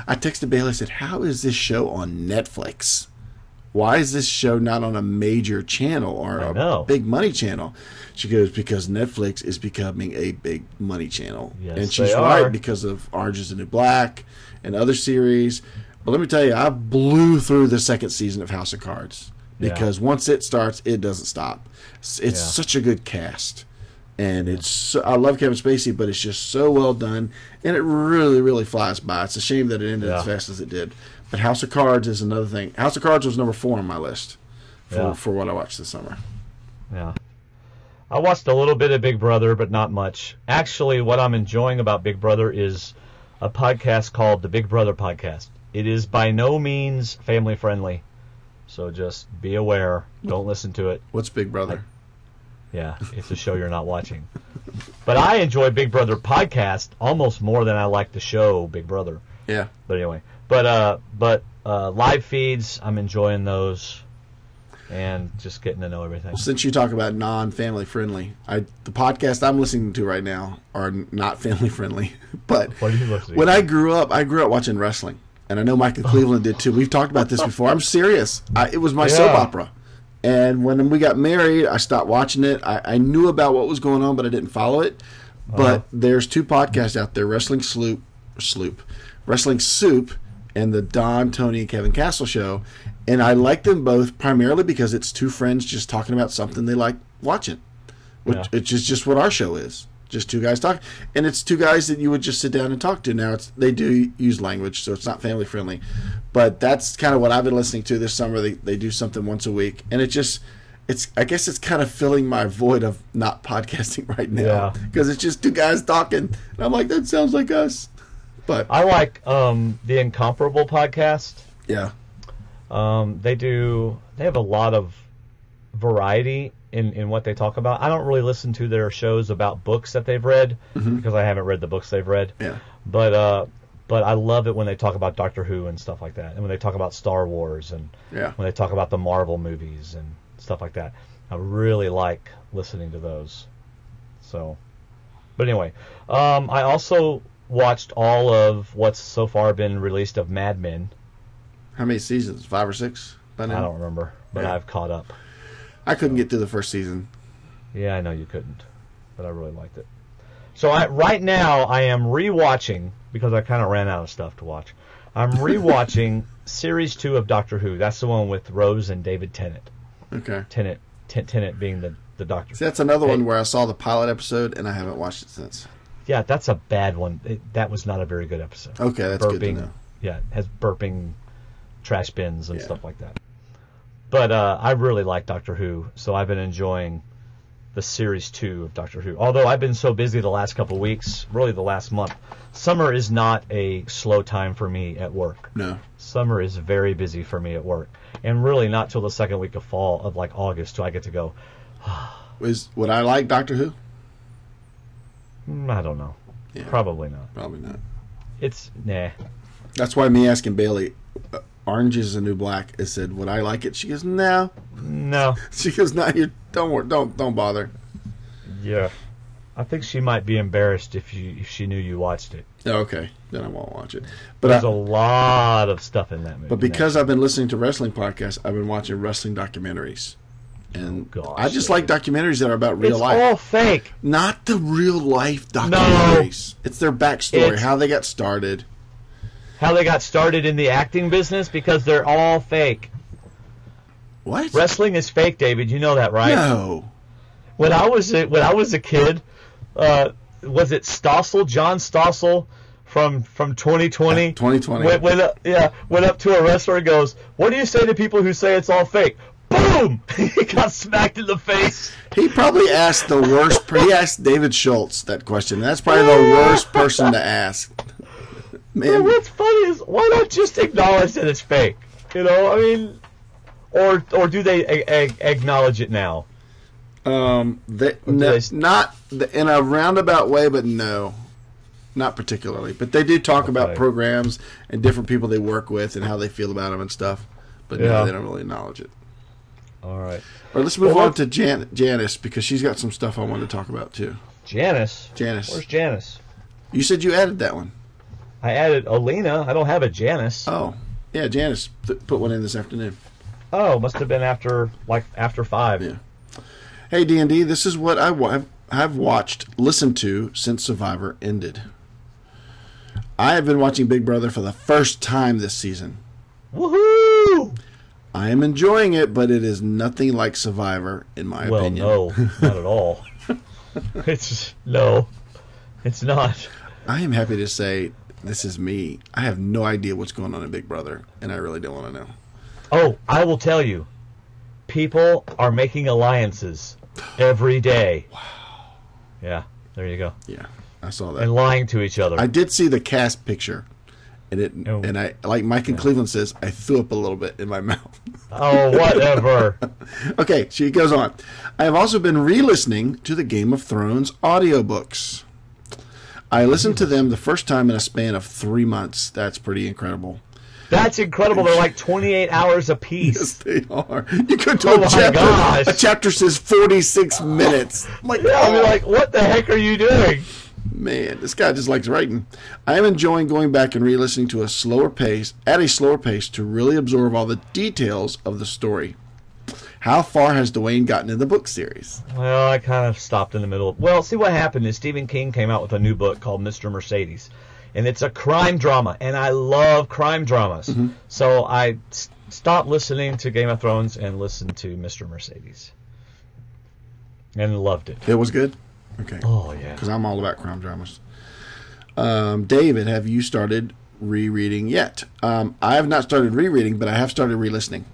I texted Bailey and said, how is this show on Netflix? Why is this show not on a major channel or a big money channel? She goes, because Netflix is becoming a big money channel. Yes, and she's right, because of Orange is the New Black and other series. But let me tell you, I blew through the second season of House of Cards. Because once it starts, it doesn't stop. It's such a good cast. And I love Kevin Spacey, but it's just so well done. And it really, really flies by. It's a shame that it ended as fast as it did. But House of Cards is another thing. House of Cards was number 4 on my list for what I watched this summer. Yeah. I watched a little bit of Big Brother, but not much. Actually, what I'm enjoying about Big Brother is a podcast called the Big Brother Podcast. It is by no means family friendly, so just be aware. Don't listen to it. What's Big Brother? It's a show you're not watching. But I enjoy Big Brother Podcast almost more than I like the show Big Brother. Yeah. But anyway, but live feeds, I'm enjoying those. And just getting to know everything. Well, since you talk about non-family friendly, the podcast I'm listening to right now are not family friendly. But what are you listening when to? I grew up watching wrestling, and I know Michael Cleveland did too. We've talked about this before. I'm serious. It was my soap opera. And when we got married, I stopped watching it. I knew about what was going on, but I didn't follow it. But there's 2 podcasts out there: Wrestling Soup, and the Don, Tony, and Kevin Castle Show. And I like them both primarily because it's 2 friends just talking about something they like watching, which is just what our show is. Just 2 guys talking. And it's 2 guys that you would just sit down and talk to. Now, they do use language, so it's not family friendly. But that's kind of what I've been listening to this summer. They do something once a week. And I guess it's kind of filling my void of not podcasting right now. Because it's just 2 guys talking. And I'm like, that sounds like us. But I like the Incomparable podcast. Yeah. They have a lot of variety in what they talk about. I don't really listen to their shows about books that they've read because I haven't read the books they've read. Yeah. But I love it when they talk about Doctor Who and stuff like that, and when they talk about Star Wars and when they talk about the Marvel movies and stuff like that. I really like listening to those. So, but anyway, I also watched all of what's so far been released of Mad Men. How many seasons? 5 or 6? I don't remember, but I've caught up. I couldn't get through the first season. Yeah, I know you couldn't, but I really liked it. So right now I am rewatching, because I kind of ran out of stuff to watch. I'm rewatching Series 2 of Doctor Who. That's the one with Rose and David Tennant. Okay. Tennant being the Doctor. See, that's another one where I saw the pilot episode and I haven't watched it since. Yeah, that's a bad one. That was not a very good episode. Okay, that's good to know. Yeah, it has burping trash bins and stuff like that. But I really like Doctor Who, so I've been enjoying the Series 2 of Doctor Who. Although I've been so busy the last couple of weeks, really the last month. Summer is not a slow time for me at work. No. Summer is very busy for me at work. And really not till the second week of fall, of like August, till I get to go. Would I like Doctor Who? I don't know. Yeah. Probably not. Probably not. It's, nah. That's why me asking Bailey, Orange is the New Black, I said, would I like it? She goes, no. No. She goes, no, don't worry, don't bother. Yeah. I think she might be embarrassed if she knew you watched it. Okay, then I won't watch it. But there's a lot of stuff in that movie. But because I've been listening to wrestling podcasts, I've been watching wrestling documentaries. And I just like documentaries that are about real life. It's all fake. Not the real life documentaries. No. It's their backstory, how they got started. How they got started in the acting business, because they're all fake. What? Wrestling is fake, David. You know that, right? No. When I was a kid, was it Stossel, John Stossel from 2020? 2020. Went up to a wrestler and goes, "What do you say to people who say it's all fake?" Boom! He got smacked in the face. He probably asked the worst. He asked David Schultz that question. That's probably the worst person to ask. Man, Well, what's funny is, why not just acknowledge that it's fake? You know, I mean, or do they acknowledge it now? not in a roundabout way, but no, not particularly. But they do talk about programs and different people they work with and how they feel about them and stuff. But no, they don't really acknowledge it. All right. Or let's move on to Janice, because she's got some stuff I wanted to talk about too. Janice? Janice. Where's Janice? You said you added that one. I added Alina. I don't have a Janice. Oh, yeah, Janice put one in this afternoon. Oh, must have been after 5. Yeah. Hey, D&D, this is what I have listened to since Survivor ended. I have been watching Big Brother for the first time this season. Woohoo! I am enjoying it, but it is nothing like Survivor, in my opinion. Well, no, not at all. It's not. I am happy to say this is me. I have no idea what's going on in Big Brother, and I really don't want to know. Oh, I will tell you. People are making alliances every day. Wow. Yeah, there you go. Yeah, I saw that. And lying to each other. I did see the cast picture, and I, like Mike in Cleveland says, I threw up a little bit in my mouth. Oh, whatever. Okay, she goes on. I have also been re-listening to the Game of Thrones audiobooks. I listened to them the first time in a span of 3 months. That's pretty incredible. That's incredible. They're like 28 hours apiece. Yes, they are. You could do a chapter. Gosh. A chapter says 46 minutes. I'm like, I'll be like, what the heck are you doing? Man, this guy just likes writing. I am enjoying going back and re-listening to at a slower pace to really absorb all the details of the story. How far has Dwayne gotten in the book series? Well, I kind of stopped in the middle. Well, see, what happened is Stephen King came out with a new book called Mr. Mercedes. And it's a crime drama, and I love crime dramas. Mm-hmm. So I stopped listening to Game of Thrones and listened to Mr. Mercedes. And loved it. It was good? Okay. Oh, yeah. Because I'm all about crime dramas. David, have you started rereading yet? I have not started rereading, but I have started re-listening.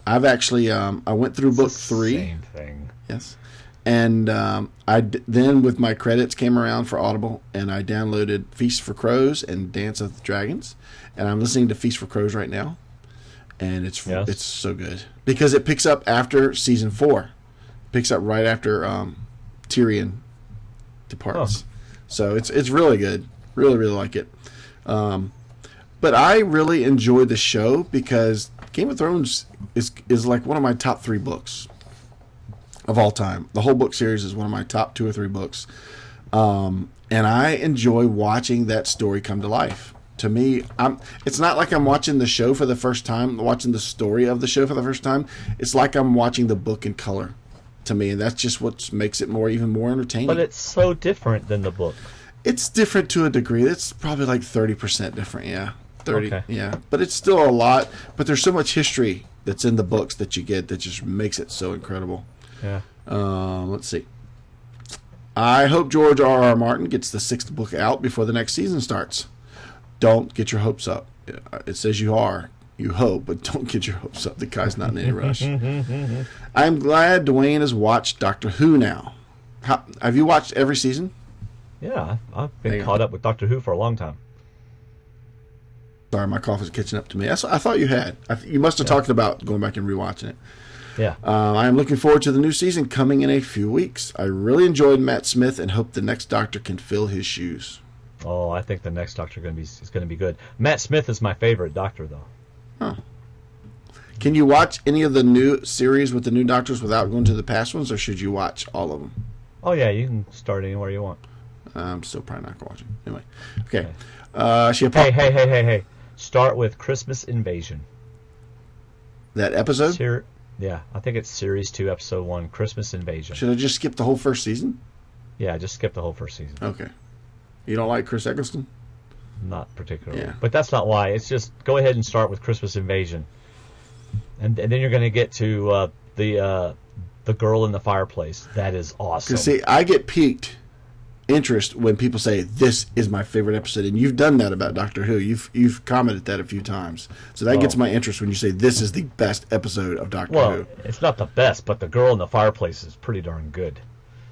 I've actually, I went through book 3. Same thing. Yes. And then with my credits came around for Audible, and I downloaded Feast for Crows and Dance of the Dragons, and I'm listening to Feast for Crows right now, and it's so good because it picks up after season 4, it picks up right after Tyrion departs, so it's really good, really like it. But I really enjoy the show because Game of Thrones is like one of my top 3 books of all time. The whole book series is one of my top 2 or 3 books. And I enjoy watching that story come to life. To me, it's not like I'm watching the show for the first time, watching the story of the show for the first time. It's like I'm watching the book in color to me, and that's just what makes it even more entertaining. But it's so different than the book. It's different to a degree. It's probably like 30% different, yeah. 30, okay. Yeah. But it's still a lot. But there's so much history that's in the books that you get that just makes it so incredible. Yeah. Let's see. I hope George R.R. Martin gets the 6th book out before the next season starts. Don't get your hopes up. It says you hope, but don't get your hopes up. The guy's not in any rush. I'm glad Dwayne has watched Doctor Who now. Have you watched every season? Yeah, I've been caught up with Doctor Who for a long time. Sorry, my cough is catching up to me. I thought you had. You must have talked about going back and rewatching it. Yeah. I am looking forward to the new season coming in a few weeks. I really enjoyed Matt Smith and hope the next Doctor can fill his shoes. Oh, I think the next Doctor is going to be good. Matt Smith is my favorite Doctor, though. Huh. Can you watch any of the new series with the new Doctors without going to the past ones, or should you watch all of them? Oh, yeah, you can start anywhere you want. I'm still probably not going to watch it. Anyway. Okay. Hey. Start with Christmas Invasion. That episode? Yeah, I think it's Series 2, Episode 1, Christmas Invasion. Should I just skip the whole first season? Yeah, just skip the whole first season. Okay. You don't like Chris Eccleston? Not particularly. Yeah. But that's not why. It's just go ahead and start with Christmas Invasion. And then you're going to get to the girl in the fireplace. That is awesome. See, I get piqued interest when people say this is my favorite episode, and you've done that about Doctor Who. You've commented that a few times, so that gets my interest when you say this is the best episode of Doctor Who. Well, it's not the best, but the girl in the fireplace is pretty darn good.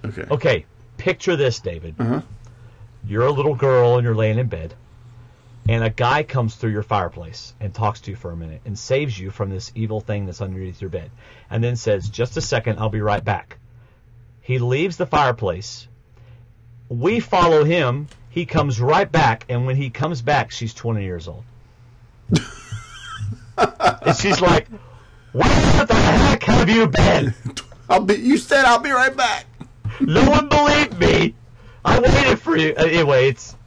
Okay, picture this, David. You're a little girl and you're laying in bed, and a guy comes through your fireplace and talks to you for a minute and saves you from this evil thing that's underneath your bed, and then says, "Just a second, I'll be right back." He leaves the fireplace. We follow him. He comes right back, and when he comes back, she's 20 years old. And she's like, "Where the heck have you been? You said I'll be right back." No one believed me. I waited for you." Anyway, it's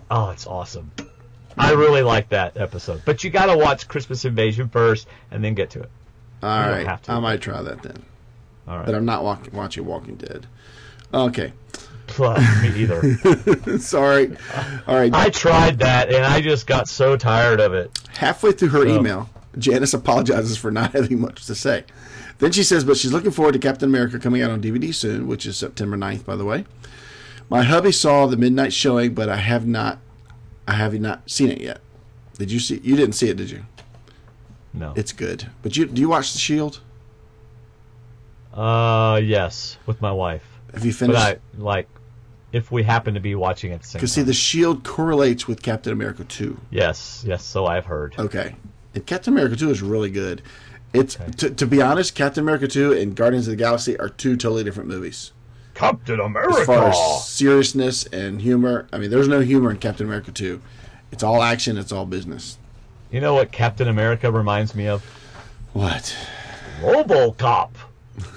awesome. I really like that episode. But you got to watch Christmas Invasion first, and then get to it. All right, I might try that then. All right, but I'm not watching Walking Dead. Okay. Me either. Sorry. All right. I tried that, and I just got so tired of it. Halfway through her email, Janice apologizes for not having much to say. Then she says, but she's looking forward to Captain America coming out on DVD soon, which is September 9th, by the way. My hubby saw the midnight showing, but I have not seen it yet. Did you see? You didn't see it, did you? No. It's good. But do you watch The Shield? Yes, with my wife. Have you finished? But if we happen to be watching at the same time. Because see, The Shield correlates with Captain America 2. Yes, so I've heard. Okay. And Captain America 2 is really good. It's to be honest, Captain America 2 and Guardians of the Galaxy are two totally different movies. Captain America! As far as seriousness and humor, I mean, there's no humor in Captain America 2. It's all action, it's all business. You know what Captain America reminds me of? What? RoboCop.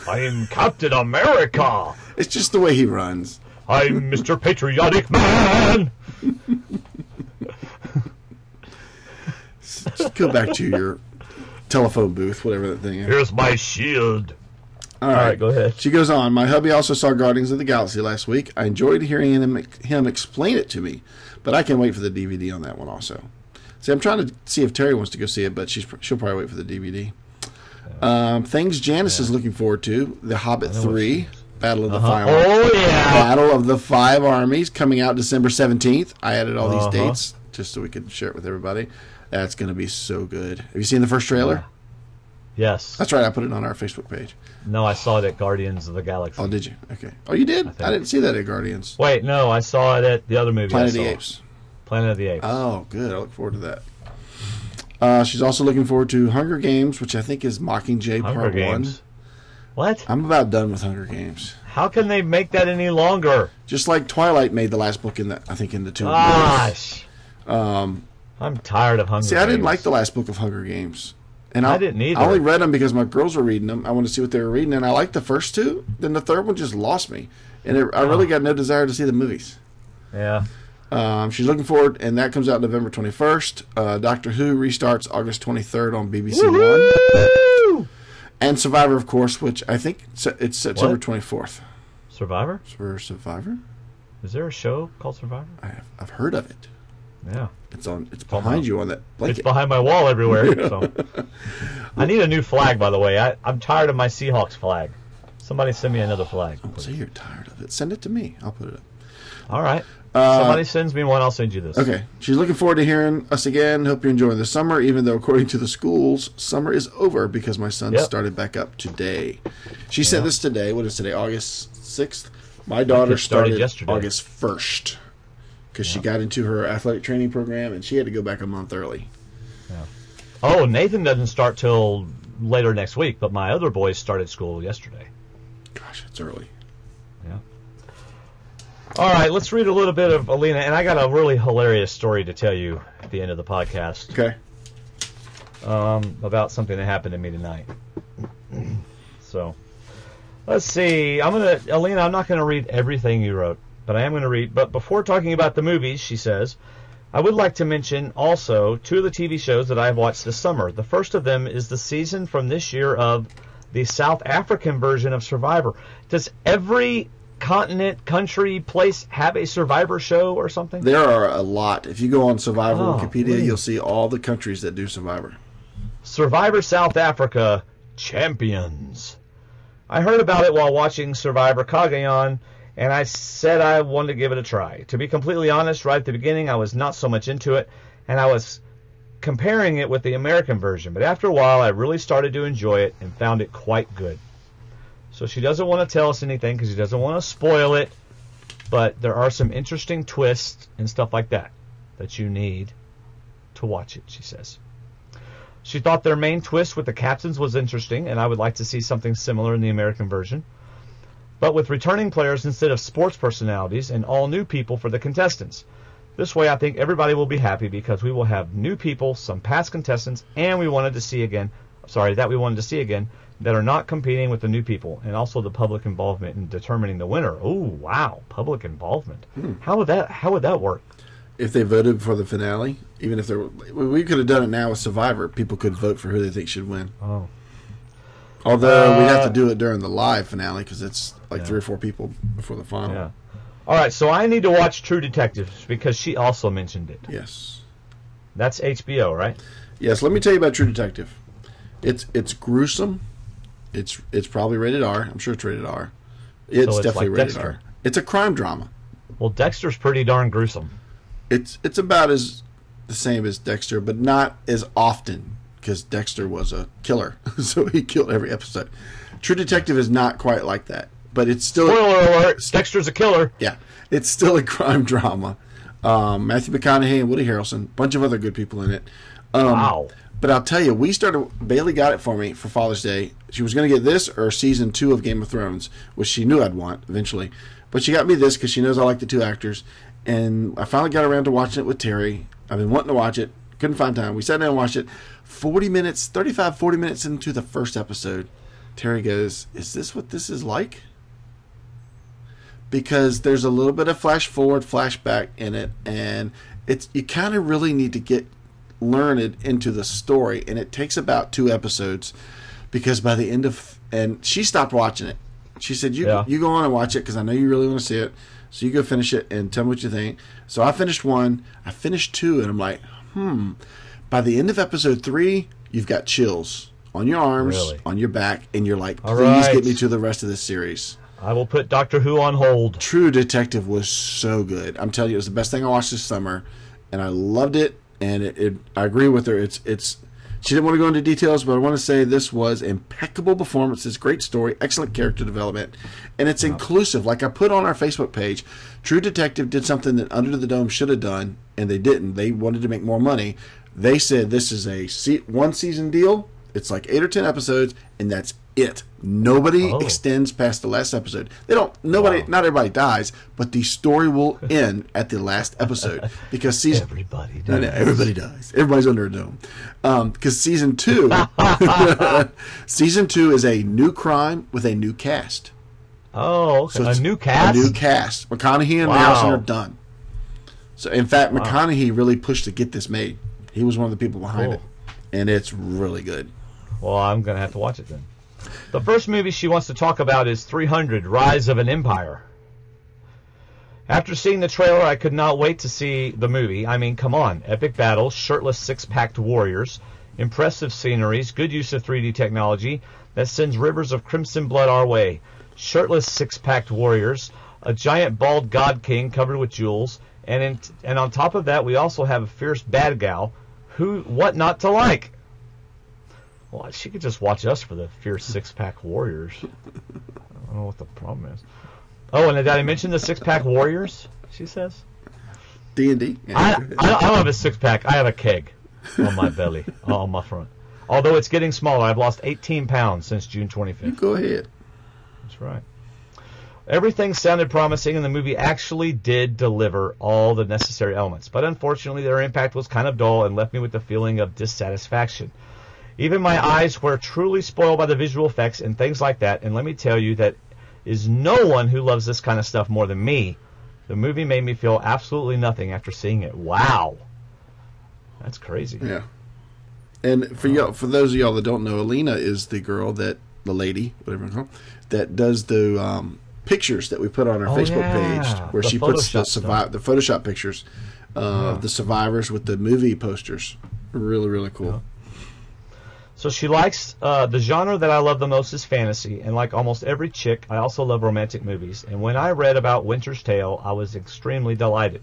I'm Captain America. It's just the way he runs. I'm Mr. Patriotic Man. Just go back to your telephone booth, whatever that thing is. Here's my shield. All right, go ahead. She goes on. My hubby also saw Guardians of the Galaxy last week. I enjoyed hearing him explain it to me, but I can wait for the DVD on that one also. See, I'm trying to see if Terry wants to go see it, but she'll probably wait for the DVD. Things Janice is looking forward to: The Hobbit 3, Battle of the Battle of the Five Armies, coming out December 17th. I added all these dates just so we could share it with everybody. That's going to be so good. Have you seen the first trailer? Yes. That's right. I put it on our Facebook page. No, I saw it at Guardians of the Galaxy. Oh, did you? Okay. Oh, you did? I didn't see that at Guardians. Wait, no, I saw it at the other movie. Planet of the Apes. Planet of the Apes. Oh, good. I look forward to that. She's also looking forward to Hunger Games, which I think is Mockingjay Part 1. What? I'm about done with Hunger Games. How can they make that any longer? Just like Twilight made the last book in the two. Gosh. I'm tired of Hunger Games. See, I didn't like the last book of Hunger Games. And I didn't either. I only read them because my girls were reading them. I wanted to see what they were reading, and I liked the first two. Then the third one just lost me. And I really got no desire to see the movies. Yeah. She's looking forward, and that comes out November 21st. Doctor Who restarts August 23rd on BBC One. And Survivor, of course, which I think it's September 24th. Survivor? For Survivor? Is there a show called Survivor? I've heard of it. Yeah. It's behind you on that blanket. It's behind my wall everywhere. So. I need a new flag, by the way. I'm tired of my Seahawks flag. Somebody send me another flag. So you're tired of it. Send it to me. I'll put it up. All right. Somebody sends me one, I'll send you this. Okay. She's looking forward to hearing us again. Hope you're enjoying the summer, even though, according to the schools, summer is over because my son started back up today. She sent this today. What is today? August 6th? My daughter started yesterday. August 1st because she got into her athletic training program and she had to go back a month early. Yeah. Oh, Nathan doesn't start till later next week, but my other boys started school yesterday. Gosh, it's early. Yeah. All right, let's read a little bit of Alina, and I got a really hilarious story to tell you at the end of the podcast. Okay. About something that happened to me tonight. So, let's see. Alina, I'm not going to read everything you wrote, but I am going to read. But before talking about the movies, she says, I would like to mention also 2 of the TV shows that I have watched this summer. The first of them is the season from this year of the South African version of Survivor. Does every continent, country, place have a Survivor show or something? There are a lot. If you go on Survivor Wikipedia, you'll see all the countries that do Survivor. Survivor South Africa Champions. I heard about it while watching Survivor Cagayan, and I said I wanted to give it a try. To be completely honest, right at the beginning, I was not so much into it, and I was comparing it with the American version. But after a while, I really started to enjoy it and found it quite good. So she doesn't want to tell us anything because she doesn't want to spoil it, but there are some interesting twists and stuff like that that you need to watch it, she says. She thought their main twist with the captains was interesting, and I would like to see something similar in the American version, but with returning players instead of sports personalities and all new people for the contestants. This way I think everybody will be happy because we will have new people, some past contestants, and we wanted to see again that are not competing with the new people, and also the public involvement in determining the winner. Oh, wow, public involvement. How would that work? If they voted for the finale, even if we could have done it now with Survivor, people could vote for who they think should win. Oh. Although we'd have to do it during the live finale because it's like 3 or 4 people before the final. Yeah. All right, so I need to watch True Detective because she also mentioned it. Yes. That's HBO, right? Yes. Let me tell you about True Detective. It's gruesome. It's probably rated R. I'm sure it's rated R. It's definitely like rated R. It's a crime drama. Well, Dexter's pretty darn gruesome. It's about as the same as Dexter, but not as often because Dexter was a killer, so he killed every episode. True Detective is not quite like that, but it's still spoiler alert. Dexter's a killer. Yeah, it's still a crime drama. Matthew McConaughey and Woody Harrelson, a bunch of other good people in it. Wow. But I'll tell you, Bailey got it for me for Father's Day. She was going to get this or season 2 of Game of Thrones, which she knew I'd want eventually. But she got me this because she knows I like the 2 actors. And I finally got around to watching it with Terry. I've been wanting to watch it. Couldn't find time. We sat down and watched it. 40 minutes into the first episode, Terry goes, "Is this what this is like?" Because there's a little bit of flash forward, flashback in it. And you kind of really need to get learned into the story. And it takes about 2 episodes. Because by the end of... And she stopped watching it. She said, you go on and watch it because I know you really want to see it. So you go finish it and tell me what you think. So I finished 1. I finished 2, and I'm like, By the end of episode 3, you've got chills on your arms, on your back, and you're like, please get me to the rest of this series. I will put Doctor Who on hold. True Detective was so good. I'm telling you, it was the best thing I watched this summer, and I loved it. And I agree with her. She didn't want to go into details, but I want to say this was impeccable performances, great story, excellent character development, and it's inclusive. Like I put on our Facebook page, True Detective did something that Under the Dome should have done, and they didn't. They wanted to make more money. They said this is a 1-season deal. It's like 8 or 10 episodes, and that's it. Nobody extends past the last episode. Not everybody dies, but the story will end at the last episode because everybody dies. Everybody dies. Everybody's under a dome. Because season 2 is a new crime with a new cast. Oh, okay. So a new cast? A new cast. McConaughey and Harrelson are done. So in fact, McConaughey really pushed to get this made. He was one of the people behind it. And it's really good. Well, I'm going to have to watch it then. The first movie she wants to talk about is 300, Rise of an Empire. After seeing the trailer, I could not wait to see the movie. I mean, come on. Epic battles, shirtless six-packed warriors, impressive sceneries, good use of 3D technology that sends rivers of crimson blood our way. Shirtless six-packed warriors, a giant bald god king covered with jewels, and on top of that, we also have a fierce bad gal. What not to like? Well, she could just watch us for the fierce six-pack warriors. I don't know what the problem is. Oh, and did I mention the six-pack warriors? She says. D&D. I don't have a six-pack. I have a keg on my belly, on my front. Although it's getting smaller. I've lost 18 pounds since June 25th. You go ahead. That's right. Everything sounded promising, and the movie actually did deliver all the necessary elements. But unfortunately, their impact was kind of dull and left me with the feeling of dissatisfaction. Even my eyes were truly spoiled by the visual effects and things like that. And let me tell you, that is no one who loves this kind of stuff more than me. The movie made me feel absolutely nothing after seeing it. Wow. That's crazy. Yeah. And for those of y'all that don't know, Alina is the lady, whatever you call it, that does the pictures that we put on our Facebook page, where she puts the Photoshop pictures of the survivors with the movie posters. Really, really cool. Yeah. So she likes the genre that I love the most is fantasy, and like almost every chick, I also love romantic movies. And when I read about Winter's Tale, I was extremely delighted.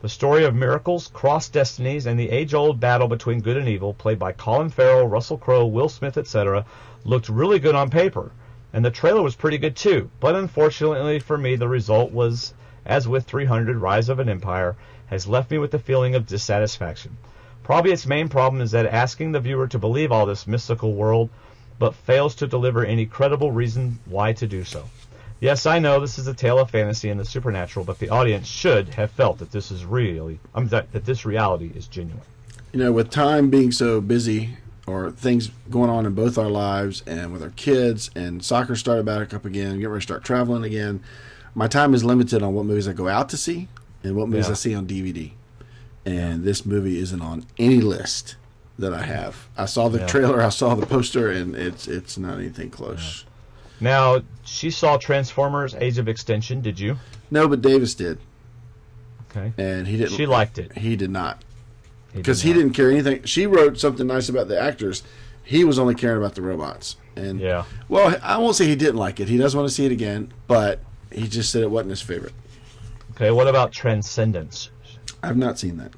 The story of miracles, crossed destinies, and the age-old battle between good and evil, played by Colin Farrell, Russell Crowe, Will Smith, etc., looked really good on paper. And the trailer was pretty good too. But unfortunately for me, the result was, as with 300, Rise of an Empire, has left me with a feeling of dissatisfaction. Probably its main problem is that asking the viewer to believe all this mystical world, but fails to deliver any credible reason why to do so. Yes, I know this is a tale of fantasy and the supernatural, but the audience should have felt that this is that this reality is genuine. You know, with time being so busy, or things going on in both our lives, and with our kids, and soccer started back up again, getting ready to start traveling again, my time is limited on what movies I go out to see and what movies I see on DVD. And this movie isn't on any list that I have. I saw the trailer, I saw the poster, and it's not anything close. Yeah. Now, she saw Transformers: Age of Extinction. Did you? No, but Davis did. Okay. And he didn't. She liked it. He did not. Because he didn't care anything. She wrote something nice about the actors. He was only caring about the robots. And well, I won't say he didn't like it. He does want to see it again, but he just said it wasn't his favorite. Okay, what about Transcendence? I've not seen that.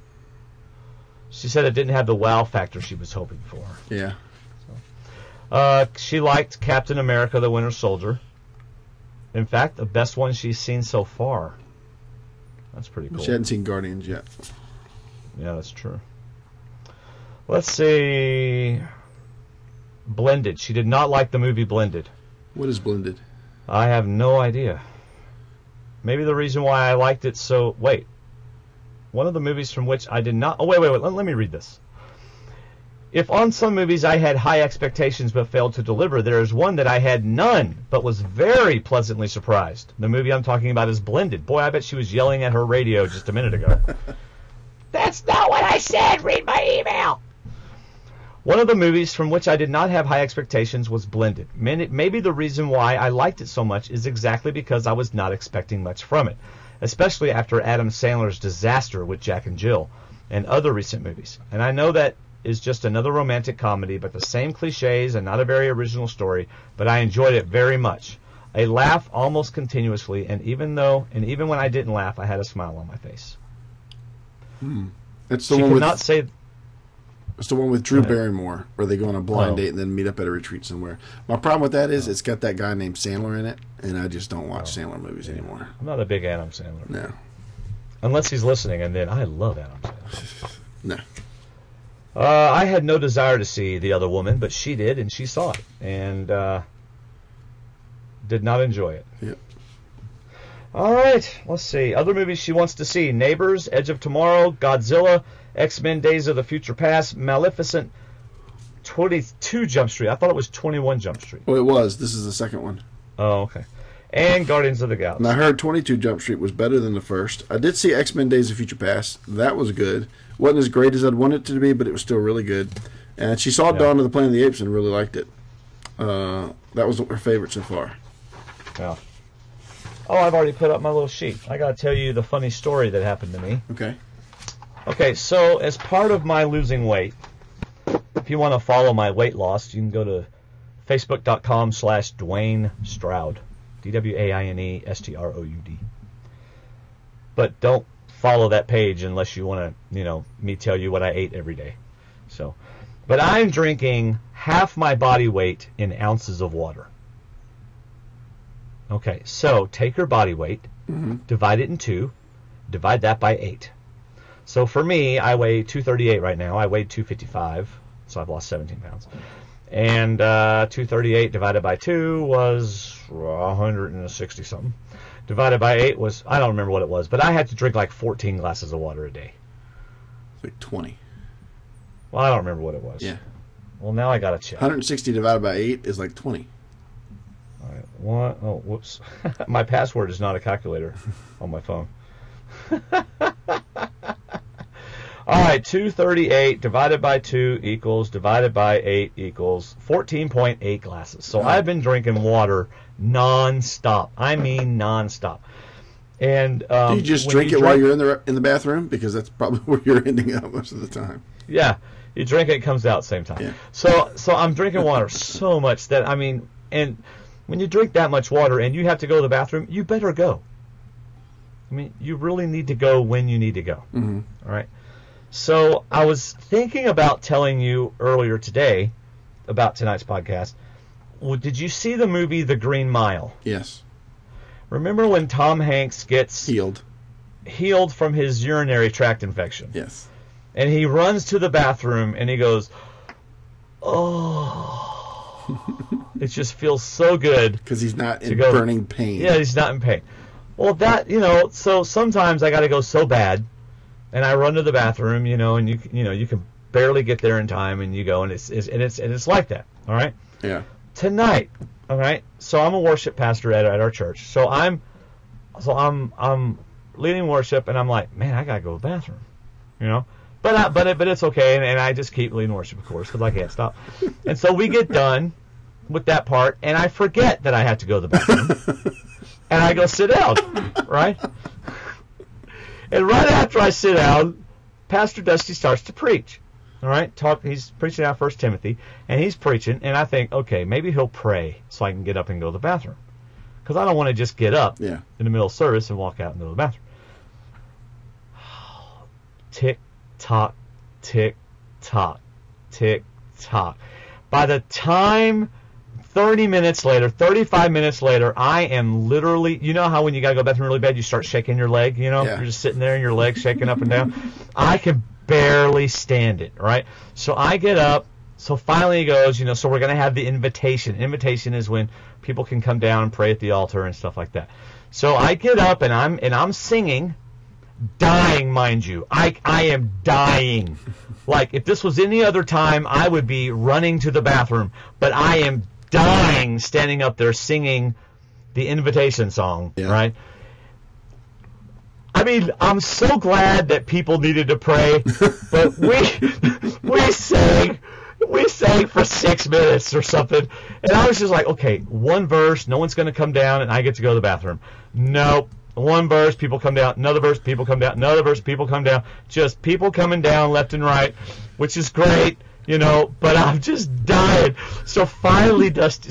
She said it didn't have the wow factor she was hoping for. Yeah. She liked Captain America: The Winter Soldier. In fact, the best one she's seen so far. That's pretty cool. She hadn't seen Guardians yet. Yeah, that's true. Let's see. Blended. She did not like the movie Blended. What is Blended? I have no idea. Maybe the reason why I liked it so... Wait. One of the movies from which I did not... Oh, wait. Let me read this. If on some movies I had high expectations but failed to deliver, there is one that I had none but was very pleasantly surprised. The movie I'm talking about is Blended. Boy, I bet she was yelling at her radio just a minute ago. That's not what I said! Read my email! One of the movies from which I did not have high expectations was Blended. Maybe the reason why I liked it so much is exactly because I was not expecting much from it, especially after Adam Sandler's disaster with Jack and Jill and other recent movies. And I know that is just another romantic comedy, but the same cliches and not a very original story, but I enjoyed it very much. I laugh almost continuously, and even when I didn't laugh, I had a smile on my face. It's the one with It's the one with Drew Barrymore, where they go on a blind date and then meet up at a retreat somewhere. My problem with that is it's got that guy named Sandler in it, and I just don't watch Sandler movies anymore. I'm not a big Adam Sandler. No. Unless he's listening, and then I love Adam Sandler. No. I had no desire to see The Other Woman, but she did, and she saw it, and did not enjoy it. Yep. All right, let's see. Other movies she wants to see: Neighbors, Edge of Tomorrow, Godzilla, X-Men: Days of the Future Past, Maleficent, 22 Jump Street. I thought it was 21 Jump Street. Oh, it was. This is the second one. Oh, okay. And Guardians of the Galaxy. And I heard 22 Jump Street was better than the first. I did see X-Men: Days of Future Past. That was good. Wasn't as great as I'd want it to be, but it was still really good. And she saw Dawn of the Planet of the Apes and really liked it. That was her favorite so far. Yeah. Oh, I've already put up my little sheet. I got to tell you the funny story that happened to me. Okay. Okay, so as part of my losing weight, if you want to follow my weight loss, you can go to facebook.com/Dwayne Stroud. DWAINESTROUD. But don't follow that page unless you want to, me tell you what I ate every day. So, but I'm drinking half my body weight in ounces of water. Okay, so take your body weight, divide it in 2, divide that by 8. So for me, I weigh 238 right now. I weighed 255, so I've lost 17 pounds. And 238 divided by 2 was 160 something. Divided by 8 was, I don't remember what it was, but I had to drink like 14 glasses of water a day. It's like 20. Well, I don't remember what it was. Yeah. Well, now I got to check. 160 divided by 8 is like 20. All right. What? Oh, whoops. My password is not a calculator on my phone. All right, 238 divided by 2 equals, divided by 8 equals 14.8 glasses. So I've been drinking water non-stop. I mean non-stop. And do you just drink it while you're in the bathroom? Because that's probably where you're ending up most of the time. Yeah, you drink it, it comes out at the same time. Yeah. So I'm drinking water so much that, and when you drink that much water and you have to go to the bathroom, you better go. You really need to go when you need to go. Mm-hmm. All right. So I was thinking about telling you earlier today about tonight's podcast. Well, did you see the movie The Green Mile? Yes. Remember when Tom Hanks gets healed from his urinary tract infection? Yes. And he runs to the bathroom and he goes, oh. It just feels so good. Because he's not in burning pain. Yeah, he's not in pain. Well, that, so sometimes I got to go so bad, and I run to the bathroom, and you can barely get there in time, and you go, and it's like that, all right? Yeah. Tonight, all right? So I'm a worship pastor at our church. So I'm leading worship, and I'm like, man, I got to go to the bathroom, But it's okay, and I just keep leading worship, of course, because I can't stop. And so we get done with that part, and I forget that I have to go to the bathroom. And I go sit down, right? And right after I sit down, Pastor Dusty starts to preach. All right? He's preaching out 1 Timothy, and he's preaching, and I think, okay, maybe he'll pray so I can get up and go to the bathroom. Because I don't want to just get up in the middle of service and walk out and go to the bathroom. Tick, tock, tick, tock, tick, tock. By the time 30 minutes later, 35 minutes later, I am literally, you know how when you got to go to the bathroom really bad, you start shaking your leg, You're just sitting there and your leg's shaking up and down. I can barely stand it, right? So I get up. So finally he goes, so we're going to have the invitation. Invitation is when people can come down and pray at the altar and stuff like that. So I get up and I'm singing, dying, mind you. I am dying. Like if this was any other time, I would be running to the bathroom, but I am dying standing up there singing the invitation song, right? I'm so glad that people needed to pray, but we sang for 6 minutes or something, and I was just like, okay, one verse, no one's going to come down, and I get to go to the bathroom. Nope. One verse, people come down. Another verse, people come down. Another verse, people come down. Just people coming down left and right, which is great. But I'm just dying. So finally, Dusty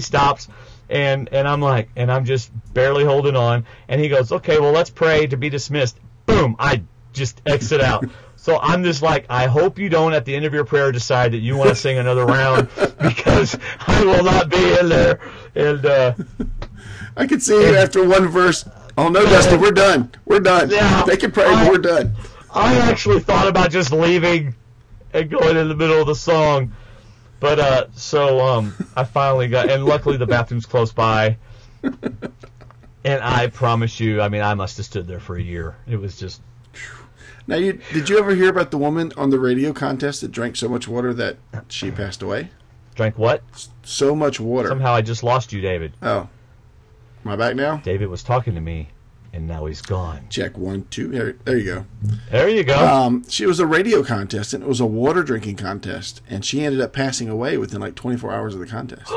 stops, and I'm like, and I'm just barely holding on. And he goes, okay, well, let's pray to be dismissed. Boom, I just exit out. So I'm just like, I hope you don't, at the end of your prayer, decide that you want to sing another round, because I will not be in there. And I could see you after one verse. Oh no, Dusty, we're done. We're done. Yeah, they can pray, but we're done. I actually thought about just leaving and going in the middle of the song, but I finally got, and luckily the bathroom's close by, and I promise you, I must have stood there for a year. It was just. Now, did you ever hear about the woman on the radio contest that drank so much water that she passed away? Drank what? So much water. Somehow I just lost you, David. Oh, am I back now? David was talking to me, and now he's gone. Check 1, 2. There you go. There you go. She was a radio contestant. It was a water drinking contest, and she ended up passing away within like 24 hours of the contest.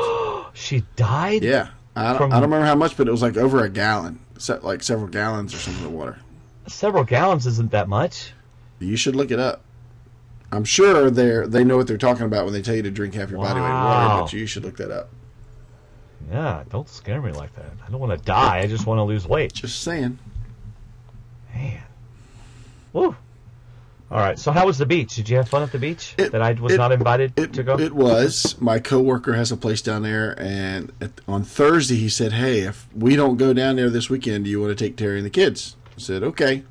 She died? Yeah. I don't remember how much, but it was like over a gallon. Like several gallons or something of water. Several gallons isn't that much. You should look it up. I'm sure they know what they're talking about when they tell you to drink half your body weight in water, but you should look that up. Yeah, don't scare me like that. I don't want to die. I just want to lose weight. Just saying. Man. Woo. All right, so how was the beach? Did you have fun at the beach that I was not invited to go? It was. My coworker has a place down there, and on Thursday he said, hey, if we don't go down there this weekend, do you want to take Terry and the kids? I said, okay.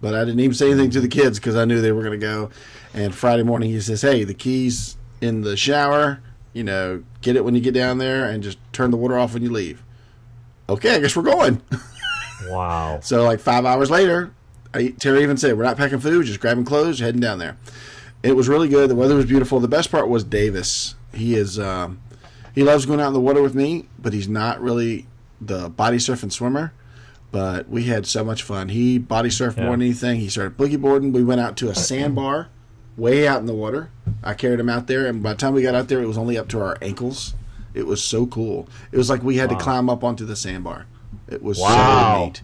But I didn't even say anything to the kids because I knew they were going to go. And Friday morning he says, hey, the key's in the shower. Get it when you get down there and just turn the water off when you leave. Okay, I guess we're going. Wow. So like 5 hours later, Terry even said, we're not packing food, just grabbing clothes, heading down there. It was really good. The weather was beautiful. The best part was Davis. He loves going out in the water with me, but he's not really the body surfing swimmer. But we had so much fun. He body surfed more than anything. He started boogie boarding. We went out to a sandbar way out in the water. I carried him out there, and by the time we got out there, it was only up to our ankles. It was so cool. It was like we had to climb up onto the sandbar. It was Wow. so neat.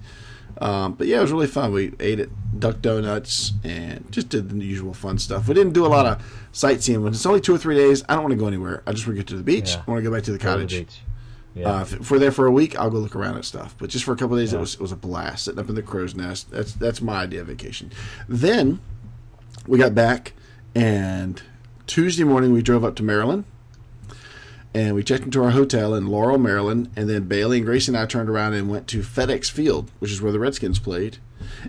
But yeah, it was really fun. We ate at Duck Donuts and just did the usual fun stuff. We didn't do a lot of sightseeing. When it's only 2 or 3 days, I don't want to go anywhere. I just want to get to the beach. Yeah. I want to go back to the Go to the cottage. beach. Yeah. If we're there for a week, I'll go look around at stuff. But just for a couple of days, Yeah. it was a blast. Sitting up in the crow's nest. That's my idea of vacation. Then we got back, and Tuesday morning we drove up to Maryland. And we checked into our hotel in Laurel, Maryland, and then Bailey and Gracie and I turned around and went to FedEx Field, which is where the Redskins played.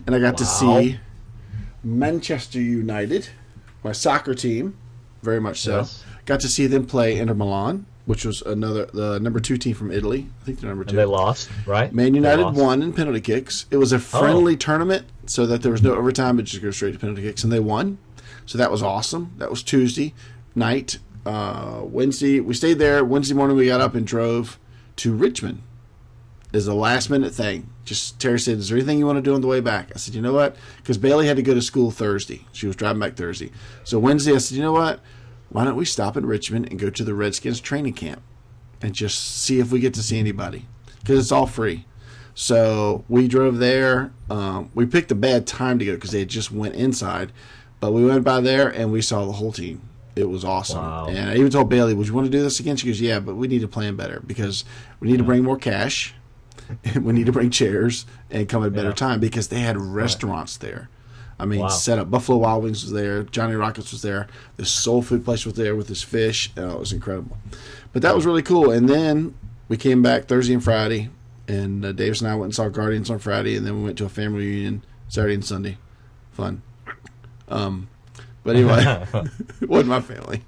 And I got to see Manchester United, my soccer team, very much so. Yes. Got to see them play Inter Milan, which was the number 2 team from Italy. I think they're number 2. And they lost, right? Man United They lost. won in penalty kicks. It was a friendly tournament, so that there was no overtime, but just go straight to penalty kicks, and they won. So that was awesome. That was Tuesday night. Wednesday, we stayed there. Wednesday morning, we got up and drove to Richmond. It's a last-minute thing. Just Terry said, "Is there anything you want to do on the way back?" I said, "You know what?" Because Bailey had to go to school Thursday. She was driving back Thursday. So Wednesday, I said, "You know what? Why don't we stop in Richmond and go to the Redskins training camp and just see if we get to see anybody? Because it's all free." So we drove there. We picked a bad time to go because they had just went inside. But we went by there, and we saw the whole team. It was awesome. Wow. And I even told Bailey, "Would you want to do this again?" She goes, "Yeah, but we need to plan better because we need to bring more cash. And we need to bring chairs and come at a better time," because they had restaurants there. I mean, set up. Buffalo Wild Wings was there. Johnny Rockets was there. The soul food place was there with his fish. Oh, it was incredible. But that was really cool. And then we came back Thursday and Friday, and Davis and I went and saw Guardians on Friday, and then we went to a family reunion Saturday and Sunday. Fun. But anyway, it wasn't my family.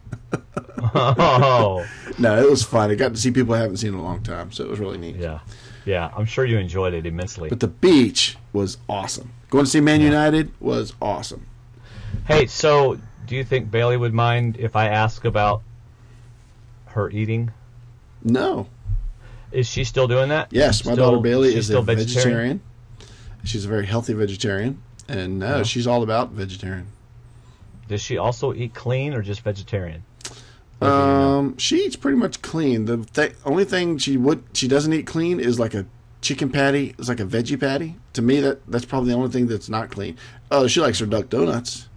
Oh. No, it was fun. I got to see people I haven't seen in a long time, so it was really neat. Yeah. Yeah, I'm sure you enjoyed it immensely. But the beach was awesome. Going to see Man United was awesome. Hey, so do you think Bailey would mind if I ask about her eating? No. Is she still doing that? Yes, my daughter Bailey is still a vegetarian. She's a very healthy vegetarian. And no, she's all about vegetarian. Does she also eat clean or just vegetarian? She eats pretty much clean. The only thing she doesn't eat clean is like a chicken patty. It's like a veggie patty. To me, that's probably the only thing that's not clean. Oh, she likes her Duck Donuts.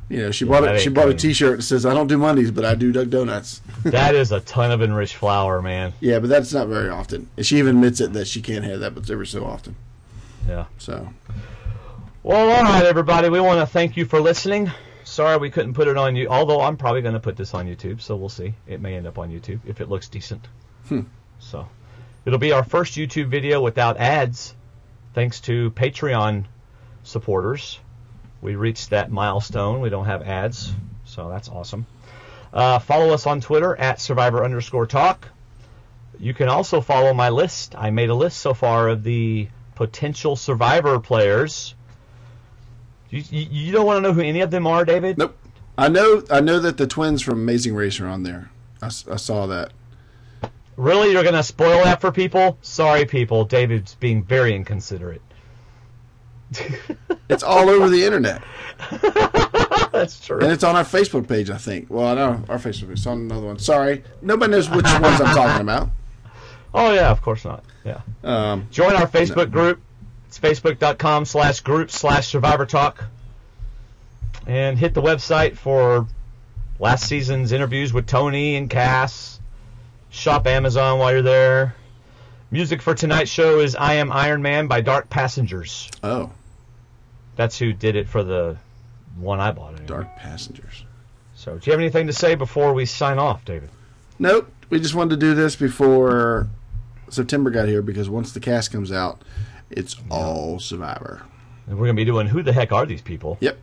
You know, she bought a T-shirt that says, "I don't do Mondays, but I do Duck Donuts." That is a ton of enriched flour, man. Yeah, but that's not very often. And she even admits it that she can't have that, but it's every so often. Yeah. So. Well, all right, everybody. We want to thank you for listening. Sorry we couldn't put it on you, although I'm probably going to put this on YouTube, so we'll see. It may end up on YouTube if it looks decent. So it'll be our first YouTube video without ads, thanks to Patreon supporters. We reached that milestone. We don't have ads, so that's awesome. Follow us on Twitter at Survivor_Talk. You can also follow my list. I made a list so far of the potential Survivor players. You don't want to know who any of them are, David? Nope. I know that the twins from Amazing Race are on there. I saw that. Really? You're going to spoil that for people? Sorry, people. David's being very inconsiderate. It's all over the internet. That's true. And it's on our Facebook page, I think. Well, I know our Facebook page. It's on another one. Sorry. Nobody knows which ones I'm talking about. Oh, yeah, of course not. Yeah. Join our Facebook group. It's facebook.com/group/Survivor Talk. And hit the website for last season's interviews with Tony and Cass. Shop Amazon while you're there. Music for tonight's show is I Am Iron Man by Dark Passengers. Oh. That's who did it for the one I bought. Anyway. Dark Passengers. So, do you have anything to say before we sign off, David? Nope. We just wanted to do this before September got here because once the cast comes out, it's all Survivor. And we're going to be doing Who the Heck Are These People? Yep.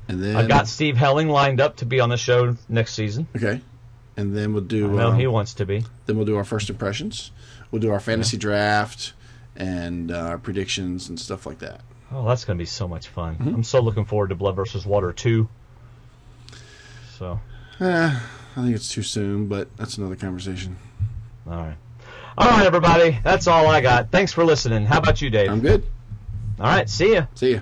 And then I've got Steve Helling lined up to be on the show next season. Okay. And then we'll do... I know he wants to be. Then we'll do our first impressions. We'll do our fantasy draft and our predictions and stuff like that. Oh, that's going to be so much fun. I'm so looking forward to Blood vs. Water 2. So... I think it's too soon, but that's another conversation. All right. All right, everybody. That's all I got. Thanks for listening. How about you, Dave? I'm good. All right. See ya. See ya.